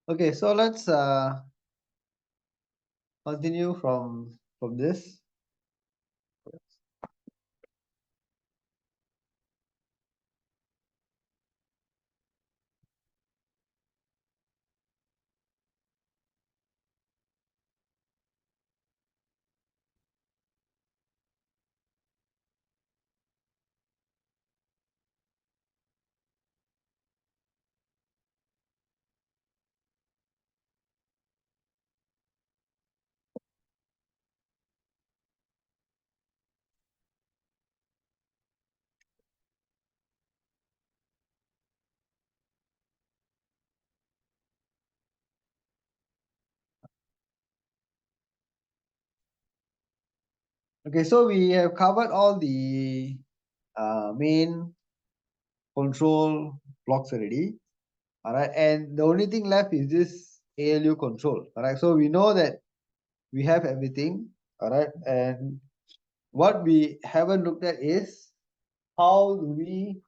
Okay, so let's continue from this. Okay, so we have covered all the main control blocks already. All right, and the only thing left is this ALU control. All right, so we know that we have everything. All right, and what we haven't looked at is how do we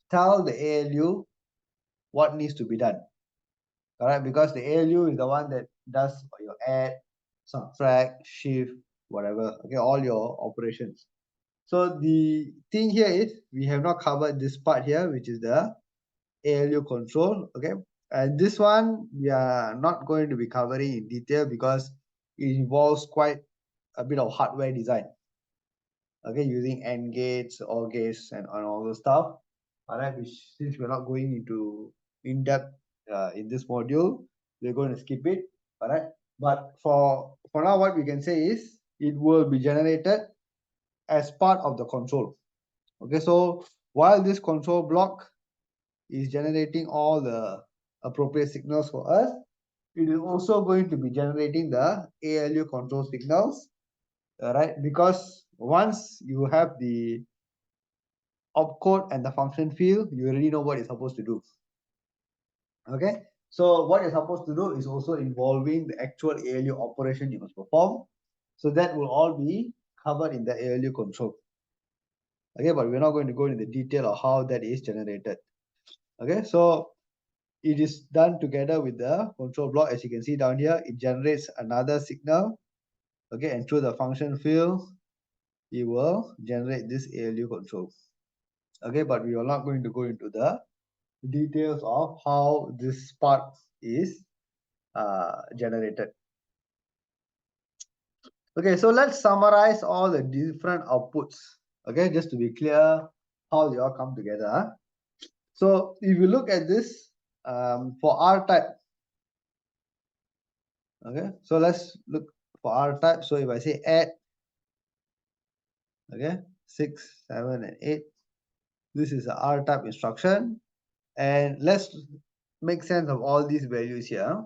tell the ALU what needs to be done. Alright, because the ALU is the one that does your add, subtract, shift, whatever. Okay, all your operations. So the thing here is we have not covered this part here, which is the ALU control. Okay, and this one we are not going to be covering in detail because it involves quite a bit of hardware design. Okay, using AND gates, OR gates, and all those stuff. Alright, which since we're not going into in depth in this module, we're going to skip it. Alright, but for now, what we can say is it will be generated as part of the control. Okay, so while this control block is generating all the appropriate signals for us, it is also going to be generating the ALU control signals. Alright, because once you have the opcode and the function field, you already know what it's supposed to do. Okay, so what you're supposed to do is also involving the actual ALU operation you must perform. So that will all be covered in the ALU control. Okay, but we're not going to go into the detail of how that is generated. Okay, so it is done together with the control block. As you can see down here, it generates another signal. Okay, and through the function field, it will generate this ALU control. Okay, but we are not going to go into the details of how this part is generated. Okay, so let's summarize all the different outputs. Okay, just to be clear how they all come together. So if you look at this for R type, okay, so let's look for R type. So if I say add, okay, 6, 7, and 8, this is a R type instruction, and let's make sense of all these values here.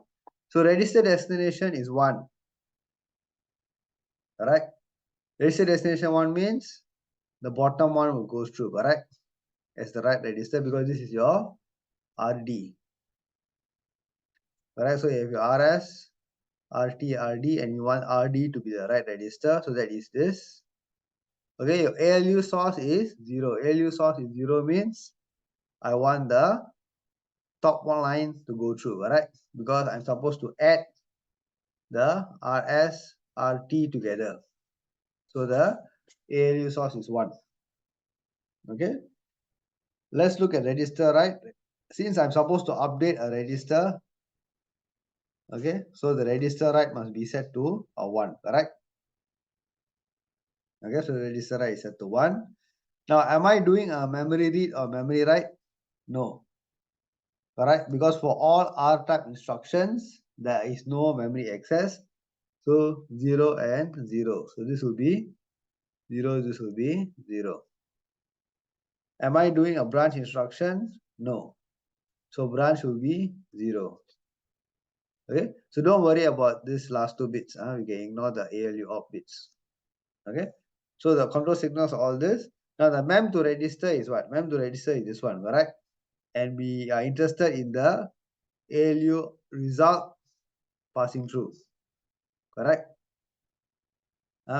So register destination is 1. Correct. Register destination 1 means the bottom one will go through, correct, as the right register, because this is your RD. Correct. So you have your RS, RT, RD, and you want RD to be the right register. So that is this. Okay, your ALU source is 0. ALU source is 0 means I want the top one line to go through, correct? Because I'm supposed to add the RS, RT together. So the ALU source is 1. Okay. Let's look at register right. Since I'm supposed to update a register, okay, so the register right must be set to a 1, correct? Okay, so the register right is set to 1. Now, am I doing a memory read or memory write? No. Correct? Because for all R type instructions, there is no memory access. So 0 and 0. So this will be 0, this will be 0. Am I doing a branch instruction? No. So branch will be 0. Okay, so don't worry about this last 2 bits. We can ignore the ALU op bits. Okay, so the control signals are all this. Now the mem to register is what? Mem to register is this one, correct? And we are interested in the ALU result passing through, correct?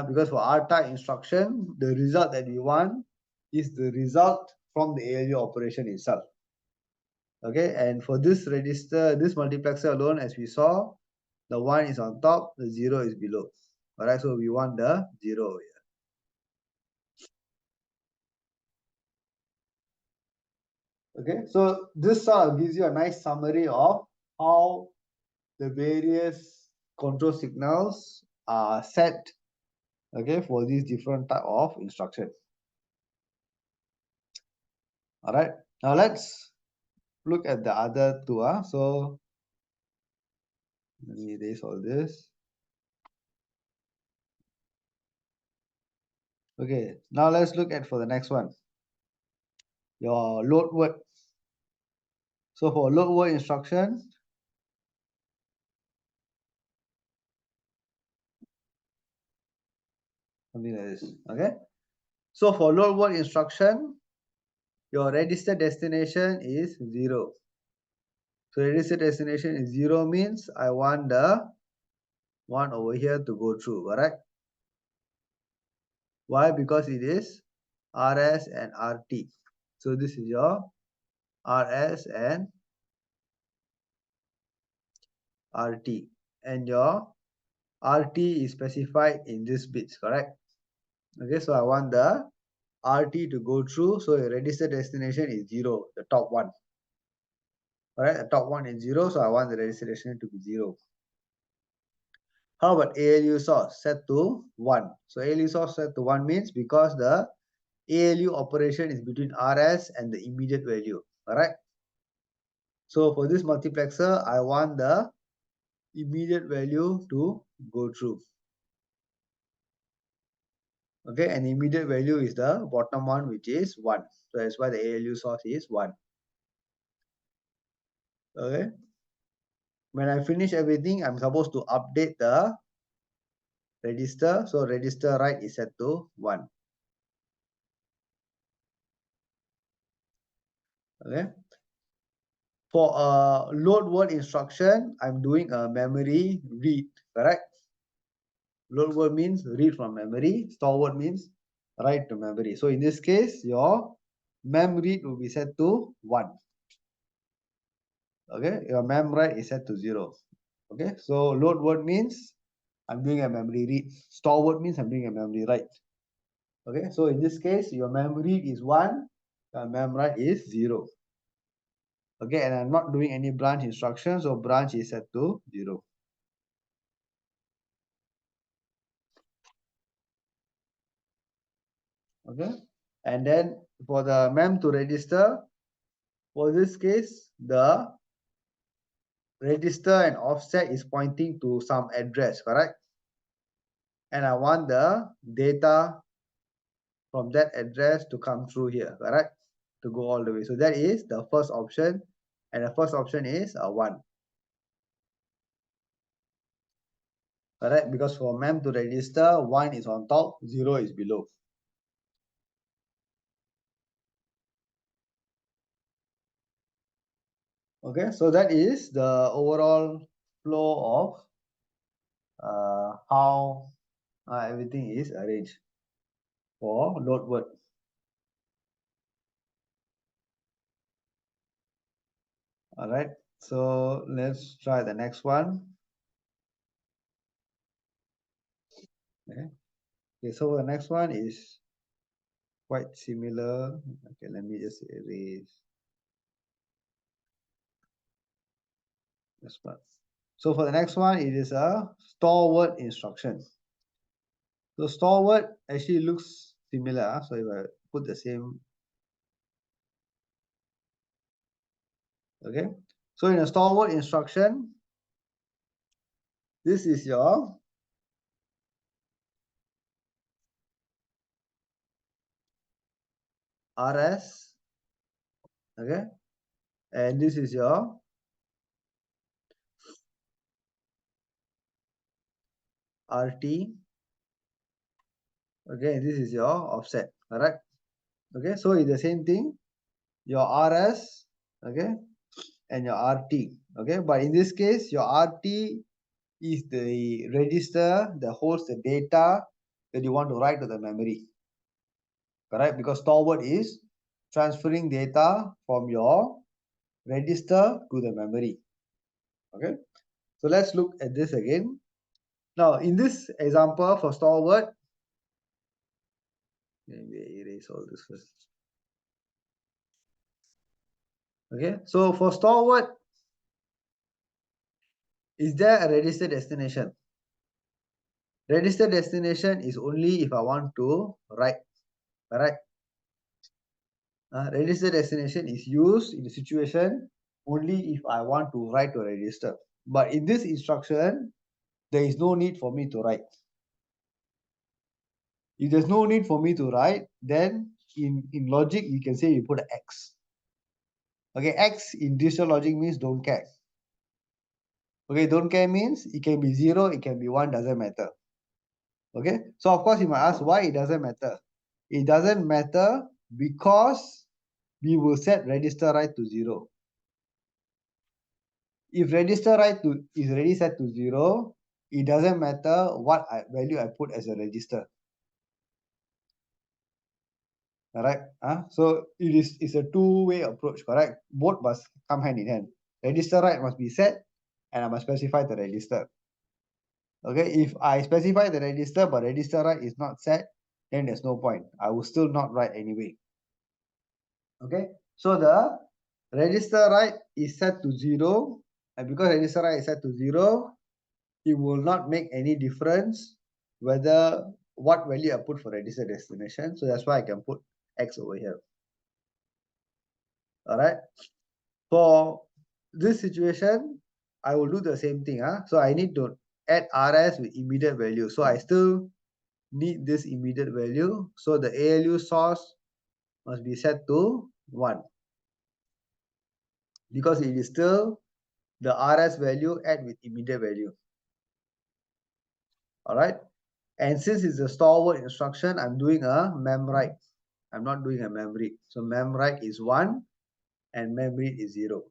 Because for R type instruction, the result that we want is the result from the ALU operation itself. Okay, and for this register, this multiplexer alone, as we saw, the 1 is on top, the 0 is below. Alright, so we want the 0 here. Okay, so this gives you a nice summary of how the various control signals are set, okay, for these different type of instructions. All right, now let's look at the other two. So let me erase all this. Okay, now let's look at for the next one, your load word. So for load word instruction, something like this. Okay, so for load word instruction, your register destination is 0. So register destination is 0 means I want the one over here to go through, correct? Why? Because it is RS and RT. So this is your RS and RT, and your RT is specified in this bits, correct? Okay, so I want the RT to go through, so your register destination is 0, the top one. Alright, the top one is 0, so I want the register destination to be 0. How about ALU source set to 1? So ALU source set to 1 means because the ALU operation is between RS and the immediate value. Alright. So for this multiplexer, I want the immediate value to go through. Okay, and immediate value is the bottom one, which is 1. So that's why the ALU source is 1. Okay. When I finish everything, I'm supposed to update the register. So register write is set to 1. Okay. For a load word instruction, I'm doing a memory read, correct? Load word means read from memory. Store word means write to memory. So in this case, your mem read will be set to 1. Okay, your mem write is set to 0. Okay, so load word means I'm doing a memory read. Store word means I'm doing a memory write. Okay, so in this case, your mem read is 1, your mem write is 0. Okay, and I'm not doing any branch instruction, so branch is set to 0. Okay, and then for the mem to register, for this case, the register and offset is pointing to some address, correct? And I want the data from that address to come through here, correct? To go all the way. So that is the first option, and the first option is a 1. Correct? Because for mem to register, 1 is on top, 0 is below. Okay, so that is the overall flow of how everything is arranged for load word. All right, so let's try the next one. Okay, so the next one is quite similar. Okay, let me just erase this part. So for the next one, it is a store word instruction. So store word actually looks similar. So if I put the same, okay. So in a store word instruction, this is your RS, okay, and this is your RT, okay, this is your offset, correct? Okay, so it's the same thing, your RS, okay, and your RT, okay, but in this case, your RT is the register that holds the data that you want to write to the memory, correct? Because store word is transferring data from your register to the memory. Okay, so let's look at this again. Now in this example for store word, let me erase all this first. Okay, so for store word, is there a register destination? Register destination is only if I want to write, correct? Register destination is used in the situation only if I want to write to register. But in this instruction, there is no need for me to write. If there's no need for me to write, then in logic, you can say you put an X. Okay, X in digital logic means don't care. Okay, don't care means it can be 0, it can be 1, doesn't matter. Okay, so of course you might ask why it doesn't matter. It doesn't matter because we will set register write to 0. If register write to is already set to 0, it doesn't matter what value I put as a register. Correct? So it's a two-way approach, correct? Both must come hand in hand. Register write must be set and I must specify the register. Okay, if I specify the register but register write is not set, then there's no point. I will still not write anyway. Okay, so the register write is set to 0, and because register write is set to 0, it will not make any difference whether what value I put for register destination. So that's why I can put X over here. All right, for this situation I will do the same thing. So I need to add RS with immediate value, so I still need this immediate value, so the ALU source must be set to 1 because it is still the RS value add with immediate value. All right, and since it's a store word instruction, I'm doing a mem write. I'm not doing a mem read. So mem write is 1 and mem read is 0.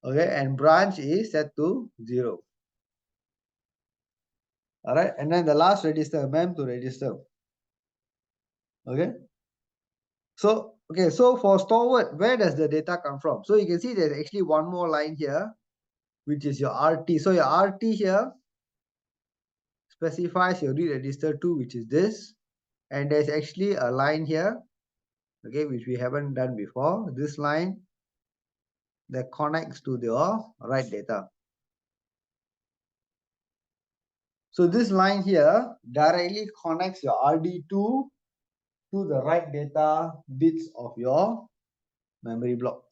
Okay, and branch is set to 0. All right, and then the last register, mem to register. Okay, so so for store word, where does the data come from? So you can see there's actually one more line here, which is your RT. So your RT here specifies your read register 2, which is this, and there's actually a line here, okay, which we haven't done before. This line that connects to your write data. So this line here directly connects your RD2 to the write data bits of your memory block.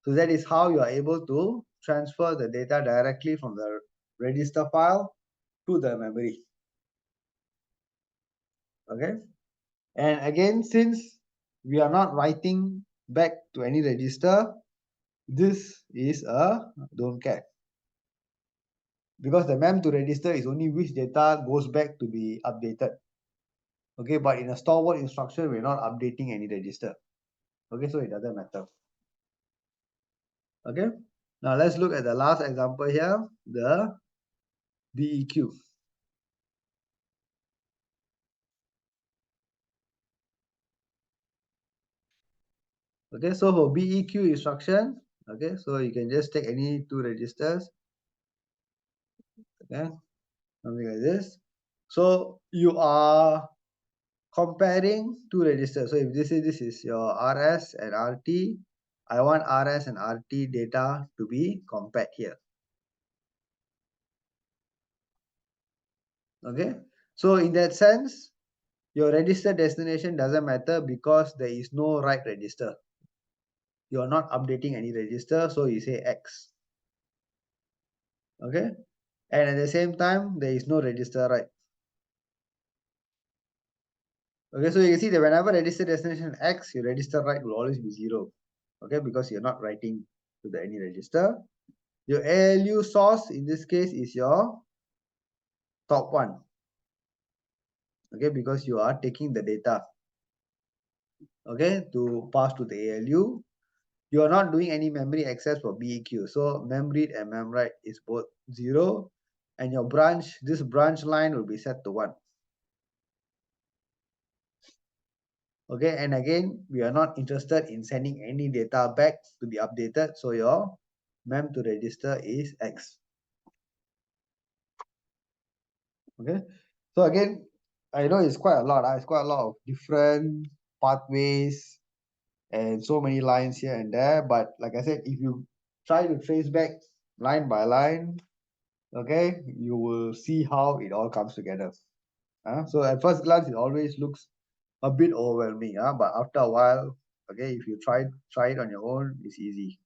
So that is how you are able to transfer the data directly from the register file to the memory. Okay, and again, since we are not writing back to any register, this is a don't care, because the mem to register is only which data goes back to be updated. Okay, but in a store word instruction, we're not updating any register. Okay, so it doesn't matter. Okay, now let's look at the last example here, the BEQ. Okay, so for BEQ instruction, okay, so you can just take any two registers. Okay, something like this. So you are comparing two registers. So if this is your RS and RT, I want RS and RT data to be compared here. Okay, so in that sense, your register destination doesn't matter because there is no write register. You are not updating any register, so you say X. Okay, and at the same time, there is no register write. Okay, so you can see that whenever register destination X, your register write will always be 0. Okay, because you're not writing to the any register. Your ALU source in this case is your top one. Okay, because you are taking the data, okay, to pass to the ALU. You are not doing any memory access for BEQ. So mem read and mem write is both 0, and your branch, this branch line will be set to 1. Okay, and again, we are not interested in sending any data back to be updated. So your mem to register is X. Okay, so again, I know it's quite a lot. It's quite a lot of different pathways and so many lines here and there. But like I said, if you try to trace back line by line, okay, you will see how it all comes together. So at first glance, it always looks a bit overwhelming. But after a while, okay, if you try it on your own, it's easy.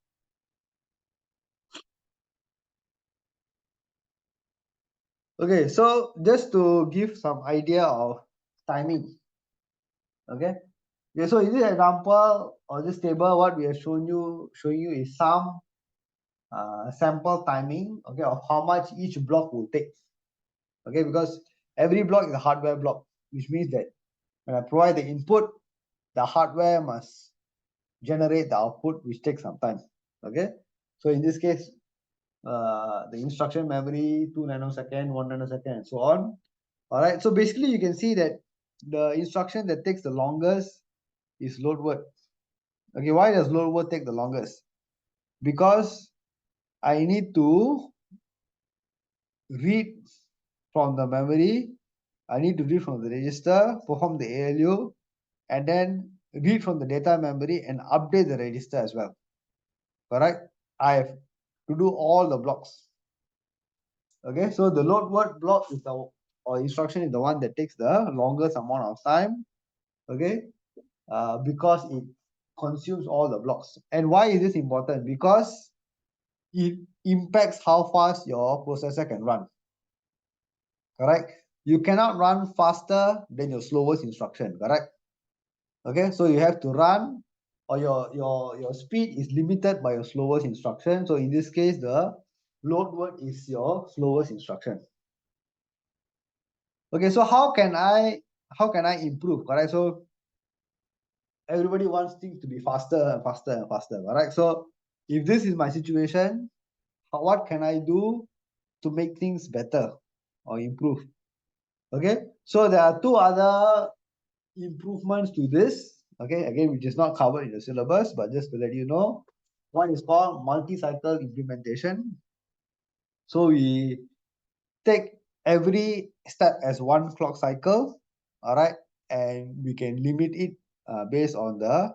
Okay, so just to give some idea of timing. Okay, so in this example or this table, what we are showing you is some sample timing, okay, of how much each block will take. Okay, because every block is a hardware block, which means that when I provide the input, the hardware must generate the output, which takes some time. Okay, so in this case, the instruction memory 2 nanosecond, 1 nanosecond, and so on. All right, so basically you can see that the instruction that takes the longest is load word. Okay, why does load word take the longest? Because I need to read from the memory. I need to read from the register, perform the ALU, and then read from the data memory and update the register as well. Correct? I have to do all the blocks. Okay, so the load word block is the or instruction is the one that takes the longest amount of time. Okay, because it consumes all the blocks. And why is this important? Because it impacts how fast your processor can run. Correct? You cannot run faster than your slowest instruction. Correct? Okay, so you have to run, or your speed is limited by your slowest instruction. So in this case, the load word is your slowest instruction. Okay, so how can I improve? Correct? So everybody wants things to be faster and faster and faster. Correct? So if this is my situation, what can I do to make things better or improve? Okay, so there are two other improvements to this. Okay, again, which is not covered in the syllabus, but just to let you know, one is called multi-cycle implementation. So we take every step as one clock cycle, all right, and we can limit it based on the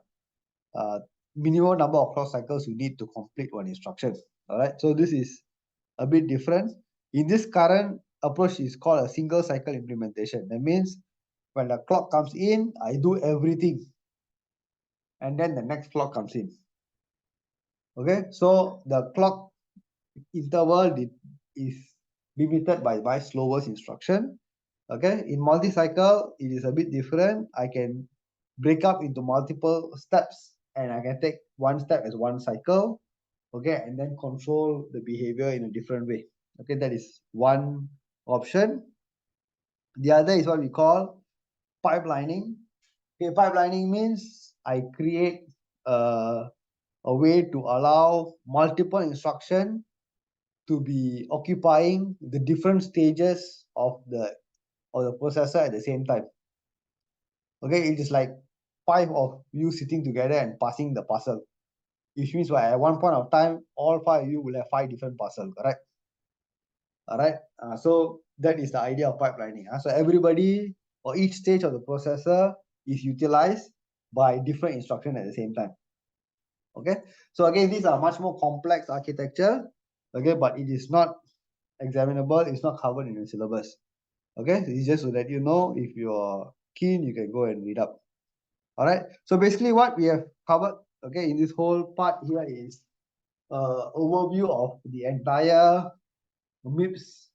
uh, minimum number of clock cycles you need to complete one instruction. All right, so this is a bit different. In this current approach is called a single cycle implementation. That means when the clock comes in, I do everything, and then the next clock comes in. Okay, so the clock interval is limited by my slowest instruction. Okay, in multi-cycle, it is a bit different. I can break up into multiple steps, and I can take one step as one cycle. Okay, and then control the behavior in a different way. Okay, that is one option. The other is what we call pipelining. Okay, pipelining means I create a way to allow multiple instruction to be occupying the different stages of the processor at the same time. Okay, it is like five of you sitting together and passing the parcel, which means at one point of time, all five of you will have five different parcels, correct? All right. So that is the idea of pipelining. So everybody or each stage of the processor is utilized by different instruction at the same time. Okay. So again, these are much more complex architecture. Okay, but it is not examinable. It's not covered in the syllabus. Okay, it's just so that you know, if you're keen, you can go and read up. All right. So basically, what we have covered, okay, in this whole part here is overview of the entire MIPS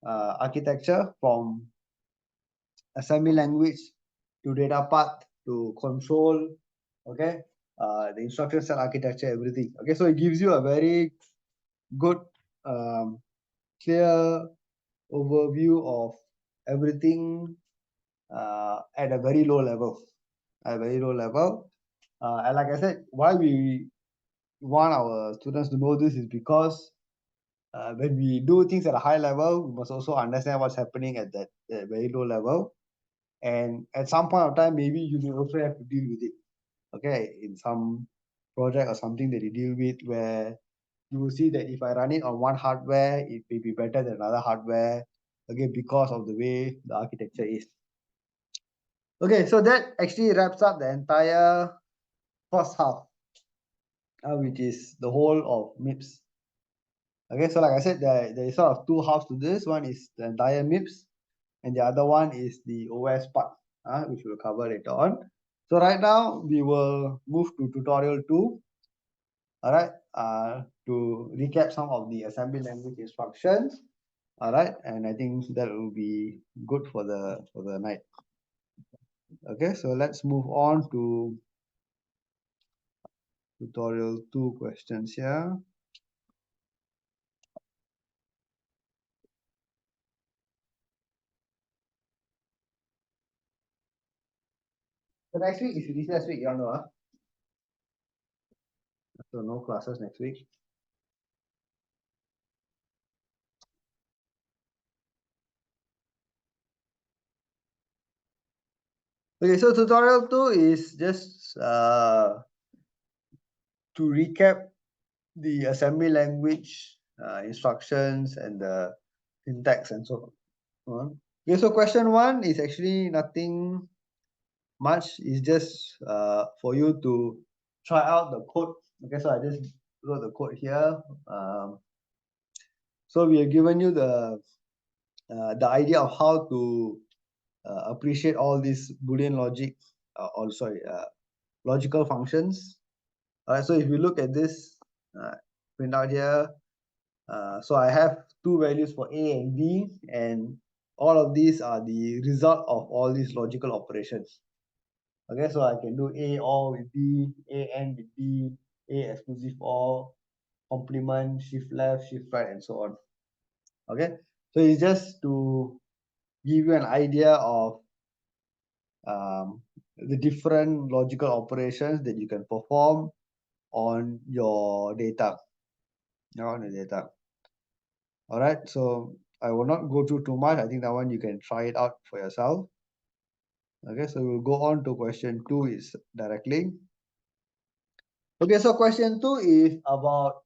architecture, from assembly language to data path to control, okay, the instruction set architecture, everything. Okay, so it gives you a very good, clear overview of everything at a very low level. At a very low level. And like I said, why we want our students to know this is because when we do things at a high level, we must also understand what's happening at that very low level. And at some point of time, maybe you may also have to deal with it. Okay, in some project or something that you deal with, where you will see that if I run it on one hardware, it may be better than another hardware. Okay, because of the way the architecture is. Okay, so that actually wraps up the entire first half, which is the whole of MIPS. Okay, so like I said, there is sort of two halves to this. One is the entire MIPS, and the other one is the OS part, which we'll cover later on. So right now we will move to tutorial 2. All right, to recap some of the assembly language instructions. All right, and I think that will be good for the night. Okay, so let's move on to tutorial 2 questions here. So next week is recess week, you know. So no classes next week. Okay, so tutorial 2 is just to recap the assembly language instructions and the syntax and so on. Okay, so question 1 is actually nothing much. It's just for you to try out the code. Okay, so I just wrote the code here. So we have given you the idea of how to appreciate all these Boolean logic, or sorry, logical functions. All right, so if you look at this printout here, so I have two values for A and B, and all of these are the result of all these logical operations. Okay, so I can do A OR with B, A AND with B, A exclusive OR, complement, shift left, shift right, and so on. Okay, so it's just to give you an idea of the different logical operations that you can perform on your data. On the data. All right, so I will not go through too much. I think that one you can try it out for yourself. Okay, so we'll go on to question 2 is directly. Okay, so question 2 is about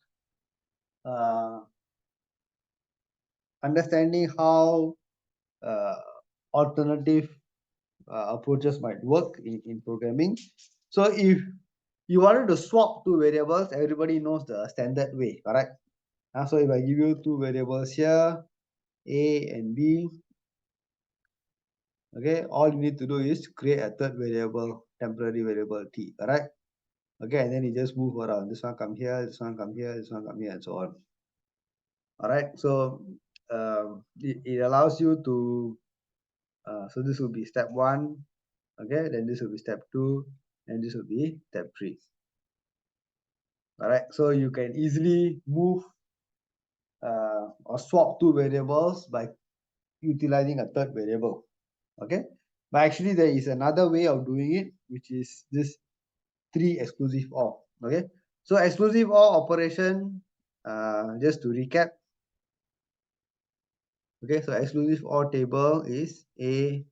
understanding how alternative approaches might work in programming. So if you wanted to swap two variables, everybody knows the standard way, correct? So if I give you two variables here, A and B, okay, all you need to do is create a third variable, temporary variable T, correct? Okay, and then you just move around. This one come here, this one come here, this one come here, and so on. All right, so it allows you to, so this will be step 1, okay, then this will be step 2, and this will be step 3. All right, so you can easily move or swap two variables by utilizing a third variable. Okay, but actually there is another way of doing it, which is this 3 exclusive OR. Okay, so exclusive OR operation, just to recap. Okay, so exclusive OR table is A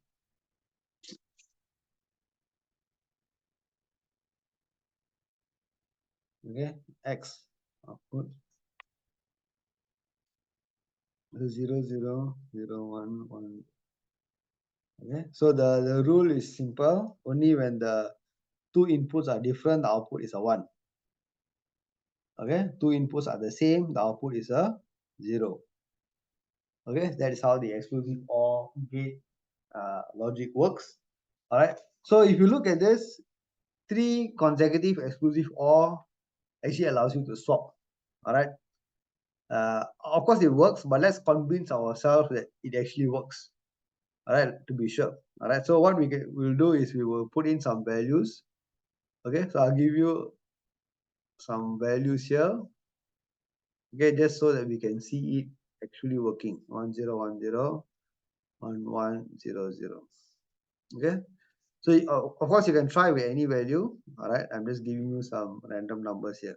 X output 0 0 0 1 1. Okay, so the rule is simple. Only when the two inputs are different, the output is a 1. Okay, two inputs are the same, the output is a 0. Okay, that is how the exclusive OR gate logic works. All right, so if you look at this, 3 consecutive exclusive OR actually allows you to swap. All right, of course it works, but let's convince ourselves that it actually works. All right, to be sure. All right, so what we'll do is we will put in some values. Okay, so I'll give you some values here. Okay, just so that we can see it actually working. 1 0 1 0 1 1 0 0. Okay, so of course you can try with any value. All right, I'm just giving you some random numbers here.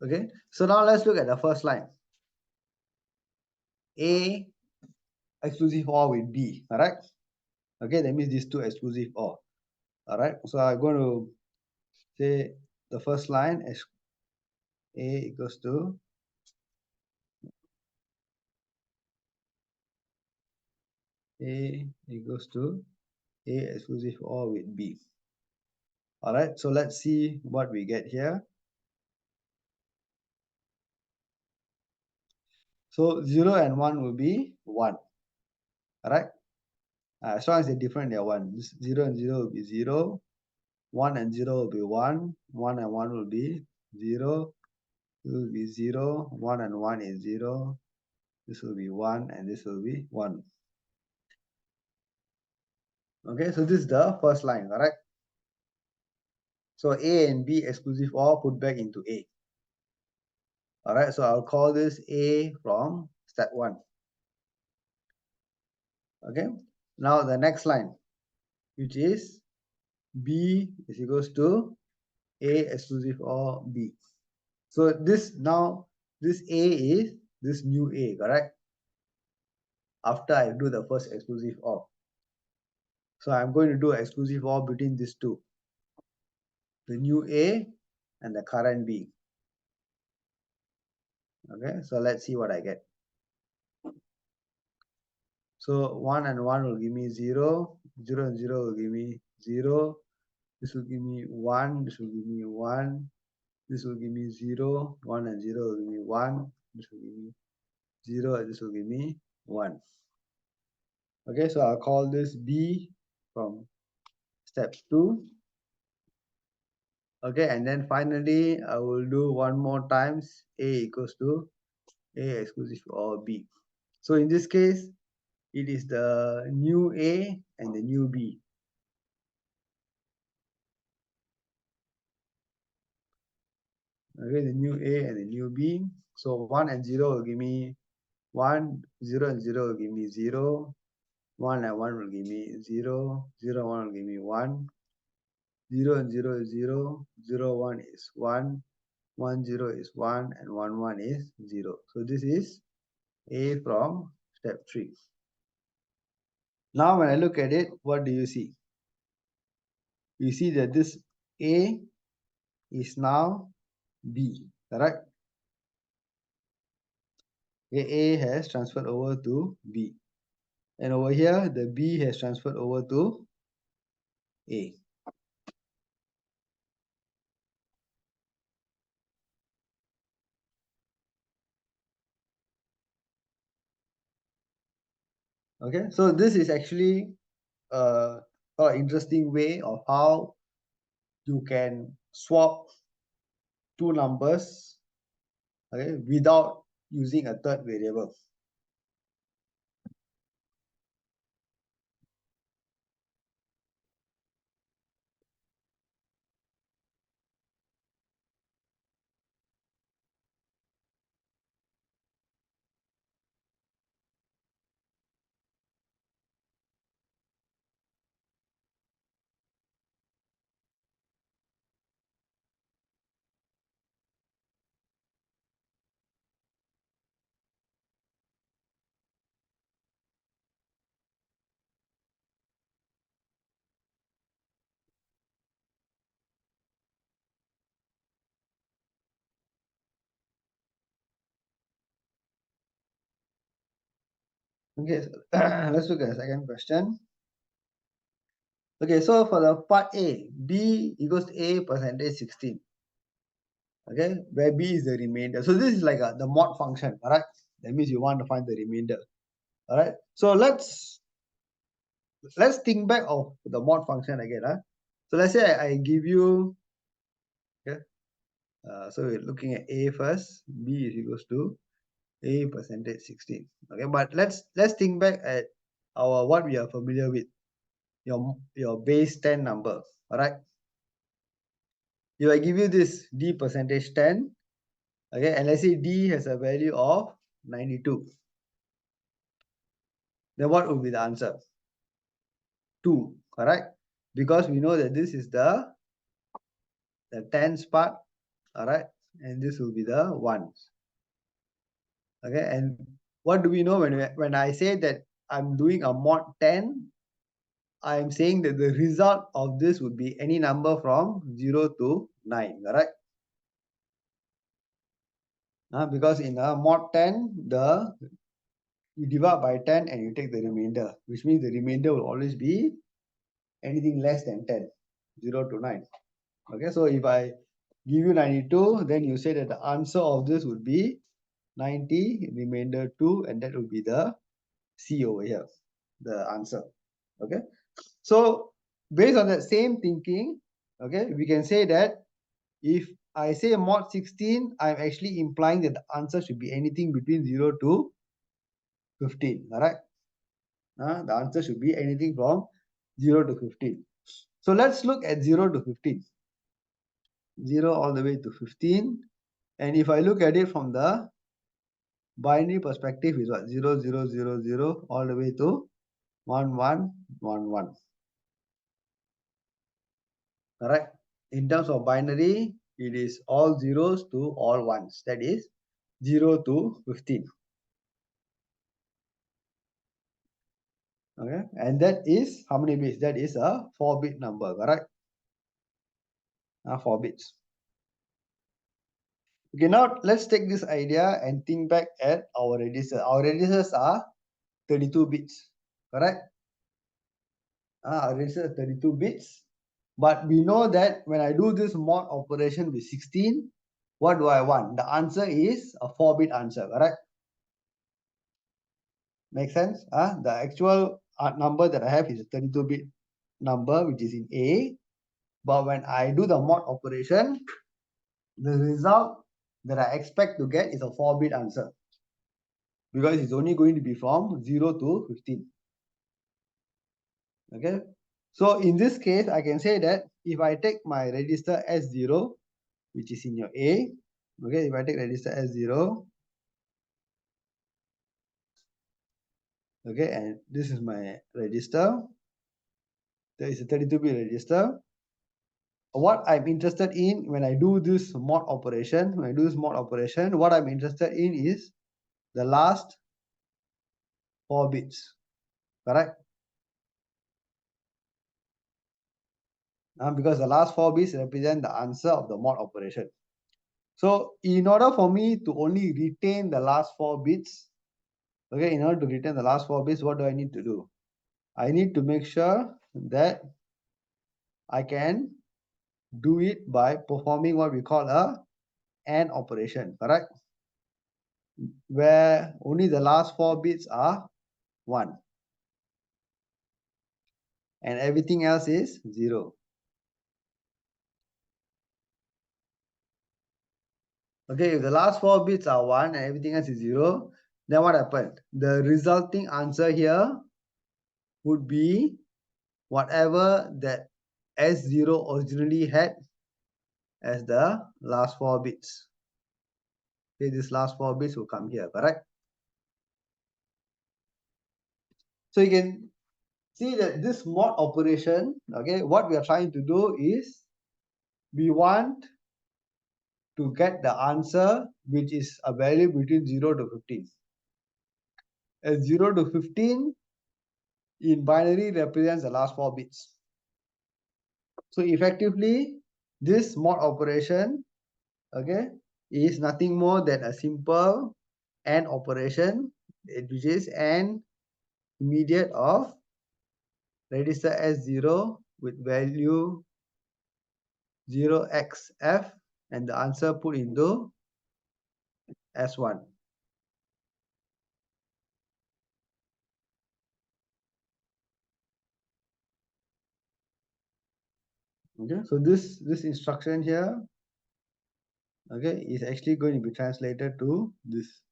Okay, so now let's look at the first line. A exclusive OR with B, all right? Okay, that means these two exclusive OR. All right, so I'm going to say the first line as A equals to A exclusive OR with B. All right, so let's see what we get here. So 0 and 1 will be 1. All right, as long as they're different, they're 1. 0 and 0 will be 0. 1 and 0 will be 1. 1 and 1 will be 0. This will be 0. 1 and 1 is 0. This will be 1 and this will be 1. Okay, so this is the first line, all right? So A and B exclusive OR put back into A. All right, so I'll call this A from step 1. Okay, now the next line, which is B is equals to A exclusive OR B. So this now, this A is this new A, correct? after I do the first exclusive OR. So I'm going to do exclusive OR between these two, the new A and the current B. Okay, so let's see what I get. So 1 and 1 will give me 0, 0 and 0 will give me 0, this will give me 1, this will give me 1, this will give me 0, 1 and 0 will give me 1, this will give me 0, and this will give me 1. Okay, so I'll call this B from step 2. Okay, and then finally I will do one more times A equals to A exclusive or B. So in this case, it is the new A and the new B. Okay, the new A and the new B. So 1 and 0 will give me 1, 0 and 0 will give me 0, 1 and 1 will give me 0, 0 and 1 will give me 1, 0 and 0 is 0, 0, 1 is 1, 1, 0 is 1, and 1, 1 is 0. So this is A from step 3. Now when I look at it, what do you see? You see that this A is now B, correct? A has transferred over to B. And over here, the B has transferred over to A. Okay, so this is actually a interesting way of how you can swap two numbers, okay, without using a third variable. Okay, so let's look at the second question. Okay, so for the part A, B equals to A percentage 16. Okay, where B is the remainder. So this is like the mod function, all right? That means you want to find the remainder. All right. So let's think back of the mod function again. So let's say I give you, okay, so we're looking at A first, B is equals to A percentage 16. Okay, but let's think back at our what we are familiar with, your base 10 number. All right. If I give you this D percentage 10, okay, and let's say D has a value of 92, then what would be the answer? 2, correct? Because we know that this is the tens part, all right, and this will be the ones. Okay, and what do we know when I say that I'm doing a mod 10? I'm saying that the result of this would be any number from 0 to 9, correct? Because in a mod 10, you divide by 10 and you take the remainder, which means the remainder will always be anything less than 10, 0 to 9. Okay, so if I give you 92, then you say that the answer of this would be 90 remainder 2, and that would be the C over here, the answer. Okay, so based on that same thinking, okay, we can say that if I say mod 16, I'm actually implying that the answer should be anything between 0 to 15. All right, the answer should be anything from 0 to 15. So let's look at 0 to 15. 0 all the way to 15, and if I look at it from the binary perspective, is what? 0 0 0 0 all the way to 1 1 1 1. Correct? In terms of binary, it is all zeros to all ones. That is 0 to 15. Okay, and that is how many bits? That is a 4-bit number, correct? 4 bits. Okay, now let's take this idea and think back at our register. Our registers are 32 bits, correct? Our register is 32 bits. But we know that when I do this mod operation with 16, what do I want? The answer is a 4-bit answer, correct? Make sense? The actual number that I have is a 32-bit number, which is in A. But when I do the mod operation, the result that I expect to get is a 4-bit answer, because it's only going to be from 0 to 15. Okay, so in this case, I can say that if I take my register S0, which is in your A, okay, if I take register S0, okay, and this is my register, there is a 32-bit register. What I'm interested in when I do this mod operation, what I'm interested in is the last 4 bits, correct? Because the last 4 bits represent the answer of the mod operation. So in order for me to only retain the last 4 bits, okay, in order to retain the last 4 bits, what do I need to do? I need to make sure that I can do it by performing what we call a AND operation, correct? Where only the last 4 bits are 1 and everything else is 0. Okay, if the last 4 bits are 1 and everything else is 0, then what happened? The resulting answer here would be whatever that S0 originally had as the last 4 bits. Okay, this last 4 bits will come here, correct? So you can see that this mod operation, okay, what we are trying to do is we want to get the answer which is a value between 0 to 15. As 0 to 15 in binary represents the last 4 bits. So effectively, this mod operation, okay, is nothing more than a simple AND operation, which is AND immediate of register S0 with value 0xf and the answer put into S1. Okay, so this instruction here, okay, is actually going to be translated to this.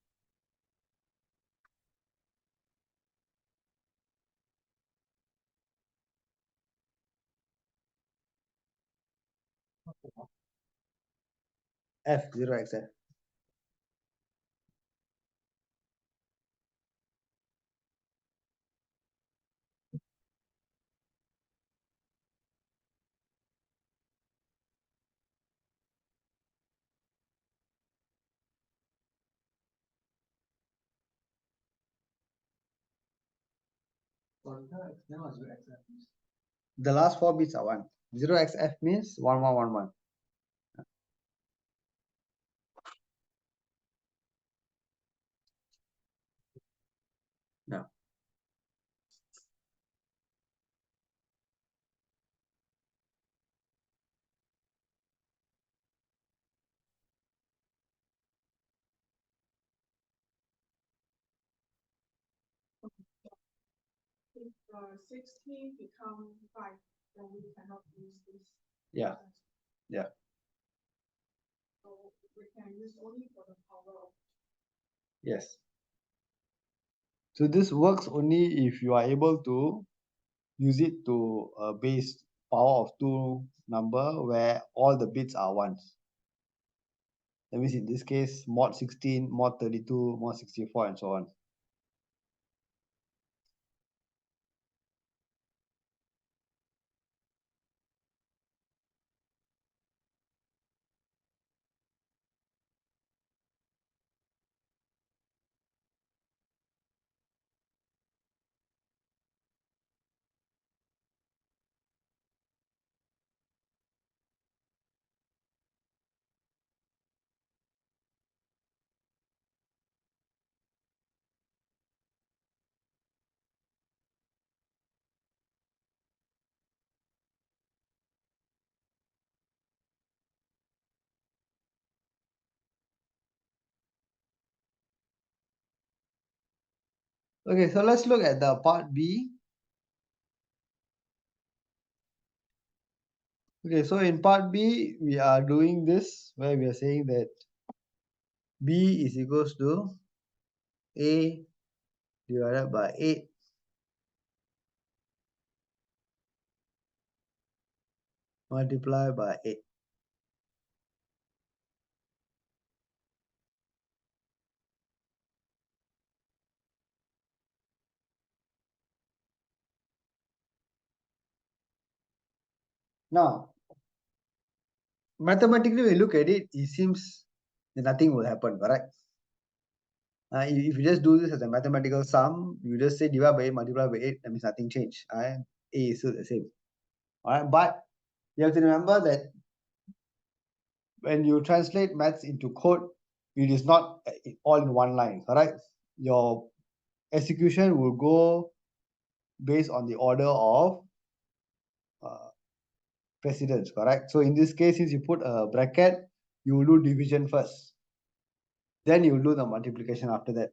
F0xf. The last 4 bits are 1. 0xf means 1111. Yeah. If 16 become 5, then we cannot use this. Yeah. Yeah. So we can use only for the power of. Yes. So this works only if you are able to use it to a base power of 2 number where all the bits are ones. That means in this case, mod 16, mod 32, mod 64, and so on. Okay, so let's look at the part B. Okay, so in part B, we are doing this where we are saying that B is equals to A divided by 8 multiplied by 8. Now, mathematically, when you look at it, it seems that nothing will happen, correct? If you just do this as a mathematical sum, you just say divide by 8 multiply by 8, that means nothing changed. A is still the same. Alright, but you have to remember that when you translate maths into code, it is not all in one line, correct? Your execution will go based on the order of precedence, correct? So in this case, since you put a bracket, you will do division first. Then you will do the multiplication after that.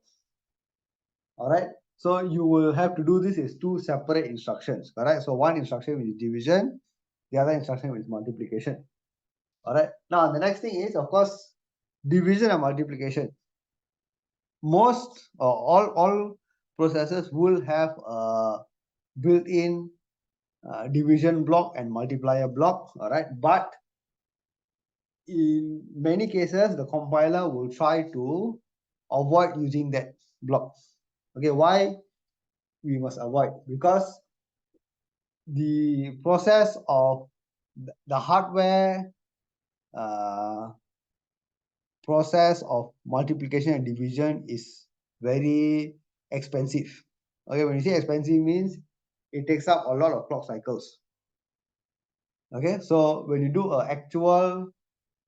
Alright, so you will have to do this as two separate instructions, correct? So one instruction is division, the other instruction is multiplication. Alright, now the next thing is, of course, division and multiplication. Most or all processors will have a built-in division block and multiplier block. Alright, but in many cases, the compiler will try to avoid using that block. Okay, why we must avoid? Because the process of the hardware process of multiplication and division is very expensive. Okay, when you say expensive means it takes up a lot of clock cycles. Okay, so when you do an actual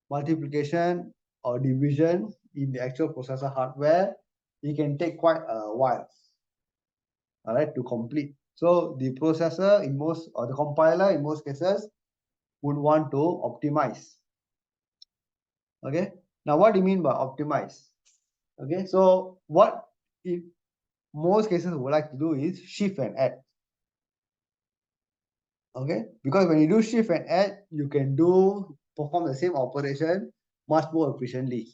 multiplication or division in the actual processor hardware, it can take quite a while, all right, to complete. So the processor in most, or the compiler in most cases, would want to optimize. Okay, now what do you mean by optimize? Okay, so what in most cases would like to do is shift and add. Okay, because when you do shift and add, you can perform the same operation much more efficiently.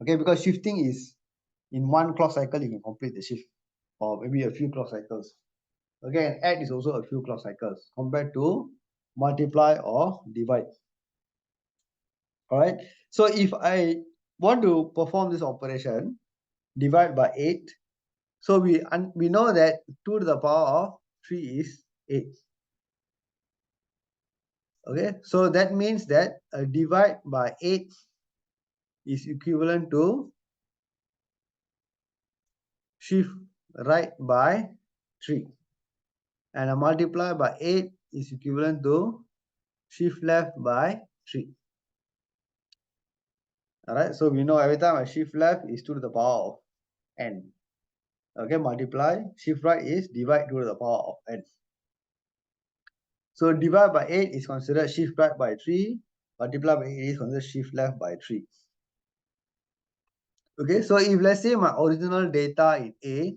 Okay, because shifting is in one clock cycle you can complete the shift, or maybe a few clock cycles. Okay, and add is also a few clock cycles compared to multiply or divide. All right, so if I want to perform this operation, divide by 8, so we know that 2 to the power of 3 is 8. Okay, so that means that a divide by 8 is equivalent to shift right by 3, and a multiply by 8 is equivalent to shift left by 3. All right, so we know every time I shift left is 2 to the power of n. Okay, multiply, shift right is divide 2 to the power of n. So divide by 8 is considered shift right by 3, multiply by 8 is considered shift left by 3. Okay, so if let's say my original data in A,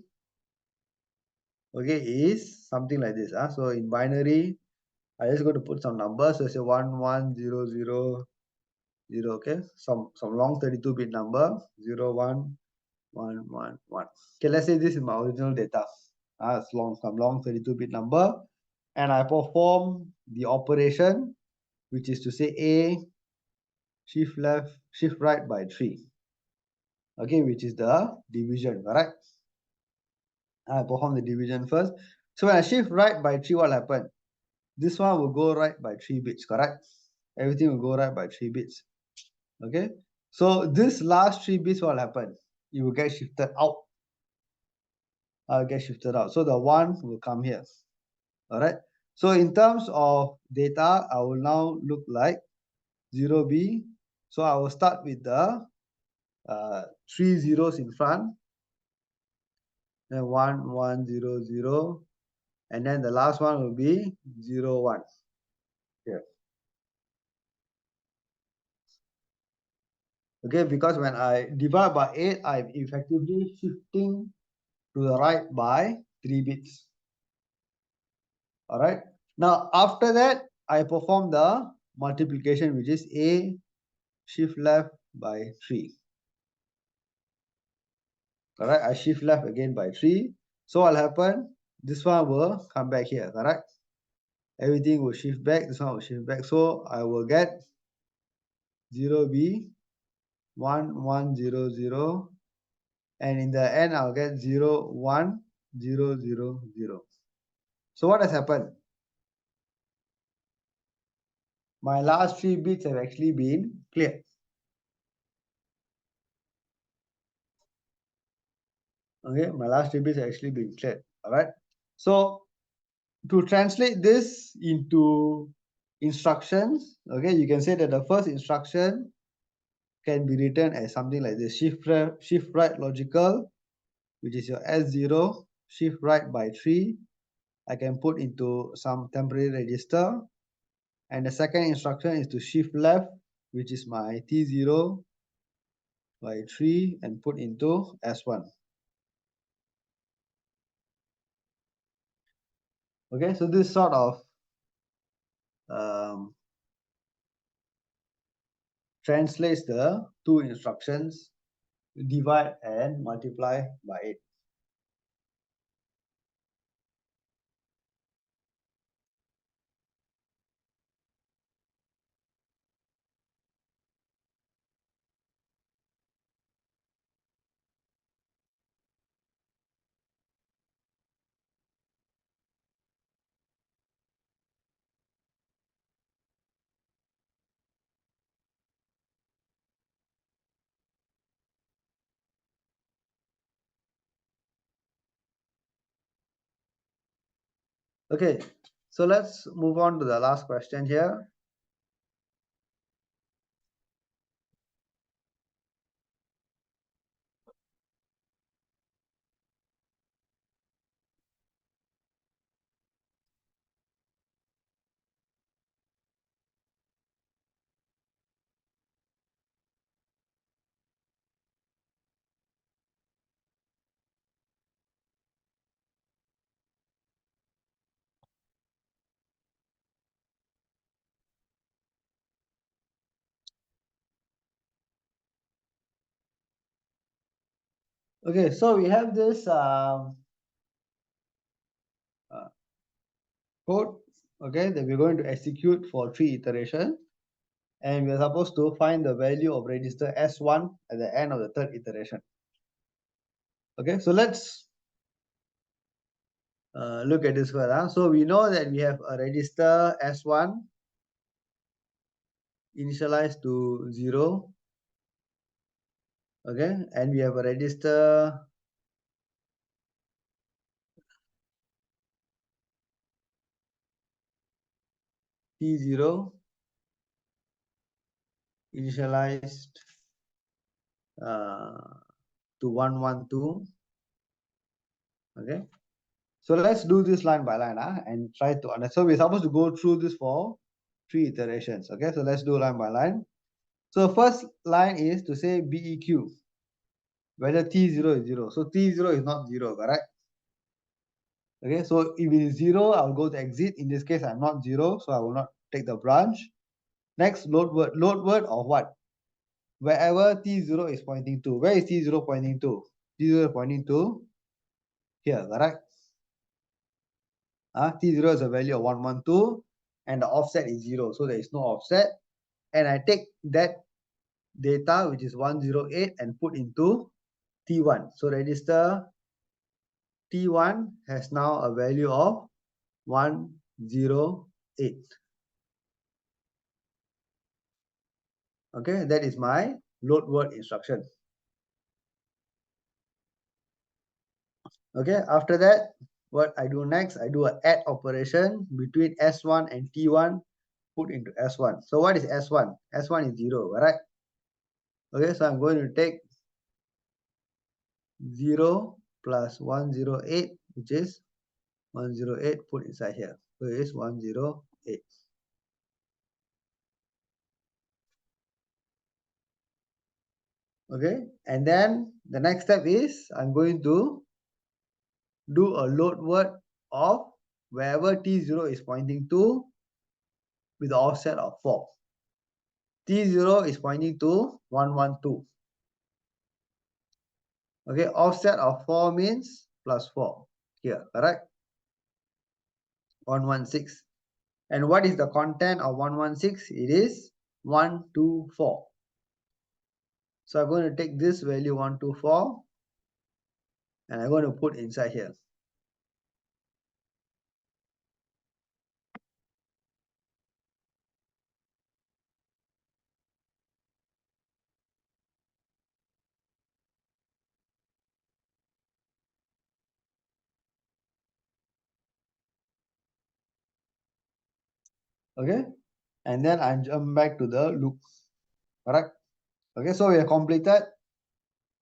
okay, is something like this. So in binary, I just going to put some numbers. So say 1100 0, okay, some long 32-bit number, 01111. Okay, let's say this is my original data. It's some long 32-bit number, and I perform the operation, which is to say A shift left, shift right by 3. Okay, which is the division, correct? I perform the division first. So when I shift right by 3, what happened? This one will go right by 3 bits, correct? Everything will go right by 3 bits. Okay, so this last 3 bits will happen. You will get shifted out. I'll get shifted out. So the 1 will come here. All right. So in terms of data, I will now look like 0B. So I will start with the 3 zeros in front. Then 1 1 0 0, and then the last one will be 0 1 here. Okay, because when I divide by 8, I'm effectively shifting to the right by 3 bits. All right. Now, after that, I perform the multiplication, which is A shift left by 3. All right. I shift left again by 3. So what will happen? This one will come back here. Correct. Everything will shift back. This one will shift back. So I will get 0B 1 1 0 0, and in the end I'll get 0 1 0 0 0. So what has happened? My last 3 bits have actually been cleared. Okay, my last 3 bits have actually been cleared. All right. So to translate this into instructions, okay, you can say that the first instruction can be written as something like this: shift right logical, which is your S0, shift right by 3. I can put into some temporary register. And the second instruction is to shift left, which is my T0 by 3, and put into S1. Okay, so this sort of translates the two instructions, divide and multiply by 8. Okay, so let's move on to the last question here. Okay, so we have this code, okay, that we're going to execute for 3 iterations, and we're supposed to find the value of register S1 at the end of the 3rd iteration. Okay, so let's look at this first. So we know that we have a register S1 initialized to 0. Okay, and we have a register T0 initialized to 112. Okay, so let's do this line by line and try to understand. So we're supposed to go through this for 3 iterations. Okay, so let's do line by line. So first line is to say BEQ, whether T0 is 0. So T0 is not 0, correct? Okay, so if it is 0, I'll go to exit. In this case, I'm not 0, so I will not take the branch. Next, load word. Load word of what? Wherever T0 is pointing to. Where is T0 pointing to? T0 is pointing to here, correct? T0 is a value of 112, and the offset is 0, so there is no offset. And I take that data, which is 108, and put into T1. So register T1 has now a value of 108. Okay, that is my load word instruction. Okay, after that, what I do next, I do an add operation between S1 and T1, put into S1. So what is S1? S1 is 0, right? Okay, so I'm going to take 0 plus 108, which is 108, put inside here. So it is 108. Okay, and then the next step is I'm going to do a load word of wherever T0 is pointing to with the offset of 4. T0 is pointing to 112. Okay, offset of 4 means plus 4 here, correct? 116. And what is the content of 116? It is 124. So I'm going to take this value 124 and I'm going to put inside here. Okay, and then I jump back to the loop, correct? Okay, so we have completed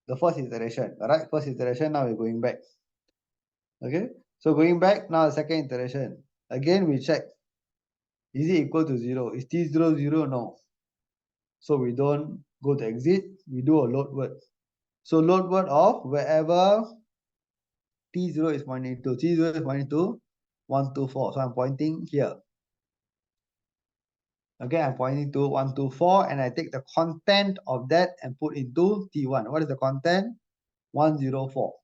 the first iteration, correct? First iteration, now we're going back. Okay, so going back, now the second iteration. Again, we check, is it equal to 0? Is T0 0? No. So we don't go to exit, we do a load word. So load word of wherever T0 is pointing to. T0 is pointing to 124. So I'm pointing here. Okay, I'm pointing to 124 and I take the content of that and put into T1. What is the content? 104.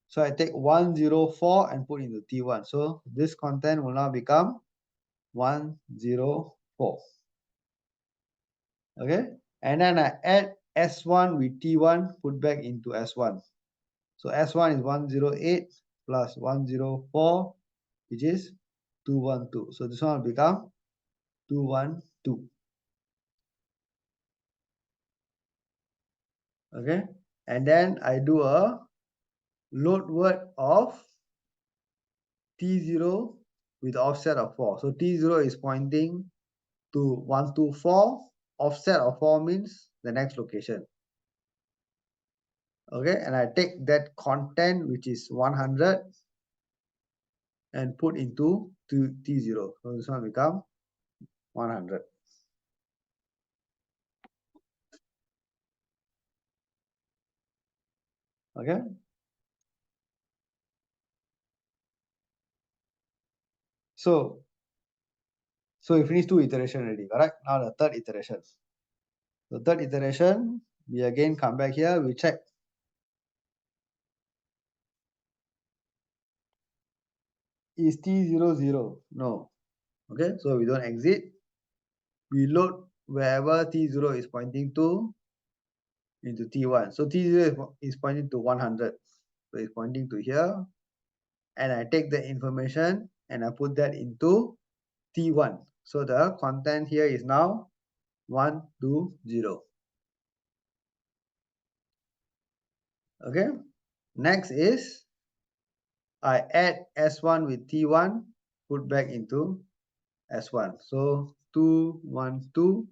So I take 104 and put into T1. So this content will now become 104. Okay, and then I add S1 with T1, put back into S1. So S1 is 108 plus 104, which is 212. So this one will become 212. Okay, and then I do a load word of T0 with offset of 4. So T0 is pointing to 124. Offset of 4 means the next location. Okay, and I take that content which is 100 and put into T0. So this one become 100. Okay. So we finished 2 iterations already, correct? Now the third iteration. The third iteration, we again come back here, we check. Is T0 0? No. Okay, so we don't exit. We load wherever T0 is pointing to into T1. So T0 is pointing to 100. So it's pointing to here. And I take the information and I put that into T1. So the content here is now 120. Okay. Next is I add S1 with T1, put back into S1. So 212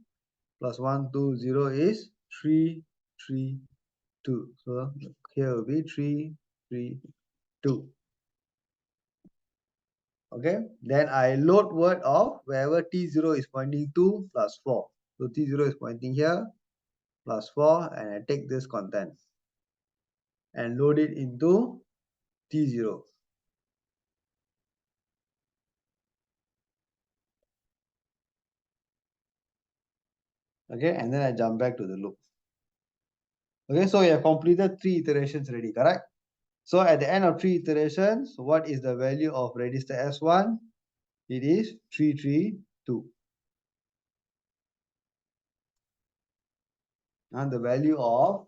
plus 120 is 332. So here will be 332. Okay, then I load word of wherever T0 is pointing to plus 4. So T0 is pointing here plus 4 and I take this content and load it into T0. Okay, and then I jump back to the loop. Okay, so we have completed 3 iterations already, correct? So at the end of 3 iterations, what is the value of register S1? It is 332. And the value of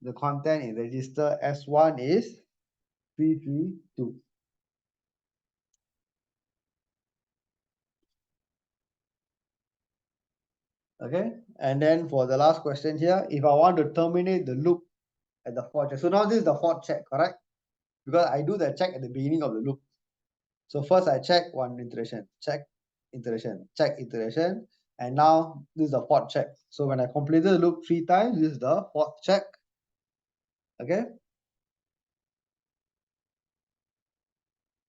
the content in register S1 is 332. Okay, and then for the last question here, if I want to terminate the loop at the for check. So now this is the for check, correct? Because I do the check at the beginning of the loop. So first I check one iteration, check iteration, check iteration, and now this is the fourth check. So when I completed the loop 3 times, this is the fourth check. Okay.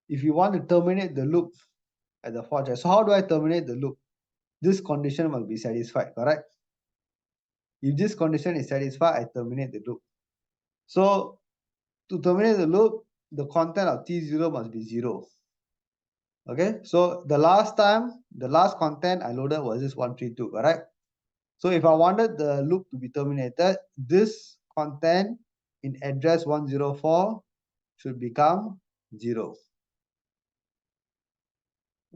If you want to terminate the loop at the fourth check, so how do I terminate the loop? This condition must be satisfied, correct? If this condition is satisfied, I terminate the loop. So to terminate the loop, the content of T0 must be 0. Okay, so the last content I loaded was this 132, correct? So if I wanted the loop to be terminated, this content in address 104 should become 0.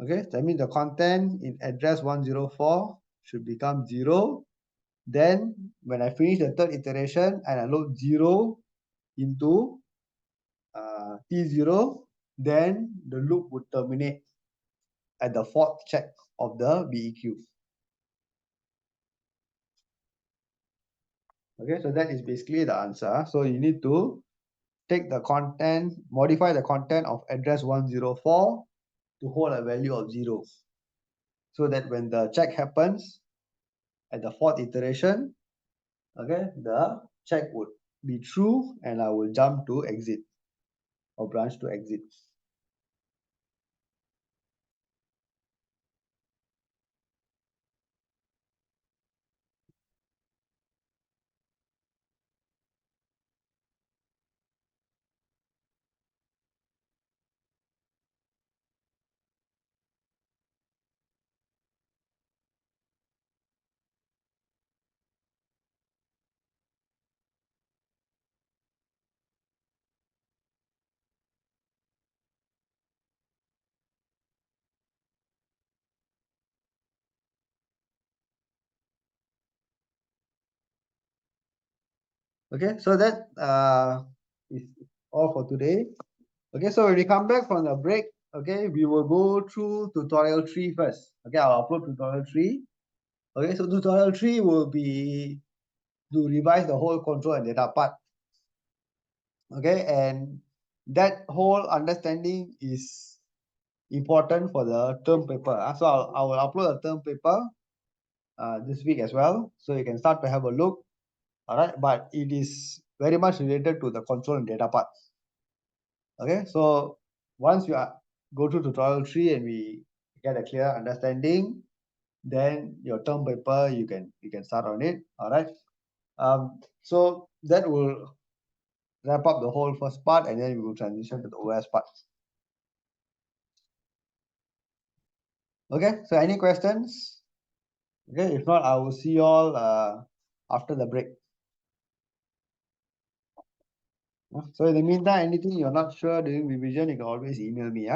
Okay, that means the content in address 104 should become 0. Then when I finish the third iteration and I load 0 into T0, then the loop would terminate at the fourth check of the BEQ. Okay, so that is basically the answer. So you need to take the content, modify the content of address 104 to hold a value of 0. So that when the check happens at the fourth iteration, okay, the check would be true and I will jump to exit or branch to exit. Okay, so that is all for today. Okay, so when we come back from the break, okay, we will go through tutorial 3 first. Okay, I'll upload tutorial 3. Okay, so tutorial 3 will be to revise the whole control and data part. Okay, and that whole understanding is important for the term paper. So I will upload a term paper this week as well, so you can start to have a look. All right, but it is very much related to the control and data part. Okay, so once you go through tutorial 3 and we get a clear understanding, then your term paper you can start on it. All right, so that will wrap up the whole first part, and then we will transition to the OS part. Okay, so any questions? Okay, if not, I will see you all after the break. So in the meantime, anything you're not sure during revision, you can always email me.